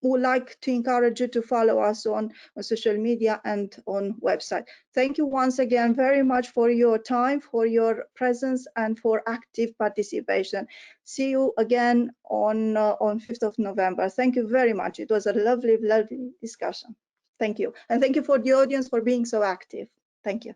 would like to encourage you to follow us on social media and on website. Thank you once again very much for your time, for your presence, and for active participation. See you again on 5th of November. Thank you very much. It was a lovely, lovely discussion. Thank you. And thank you for the audience for being so active. Thank you.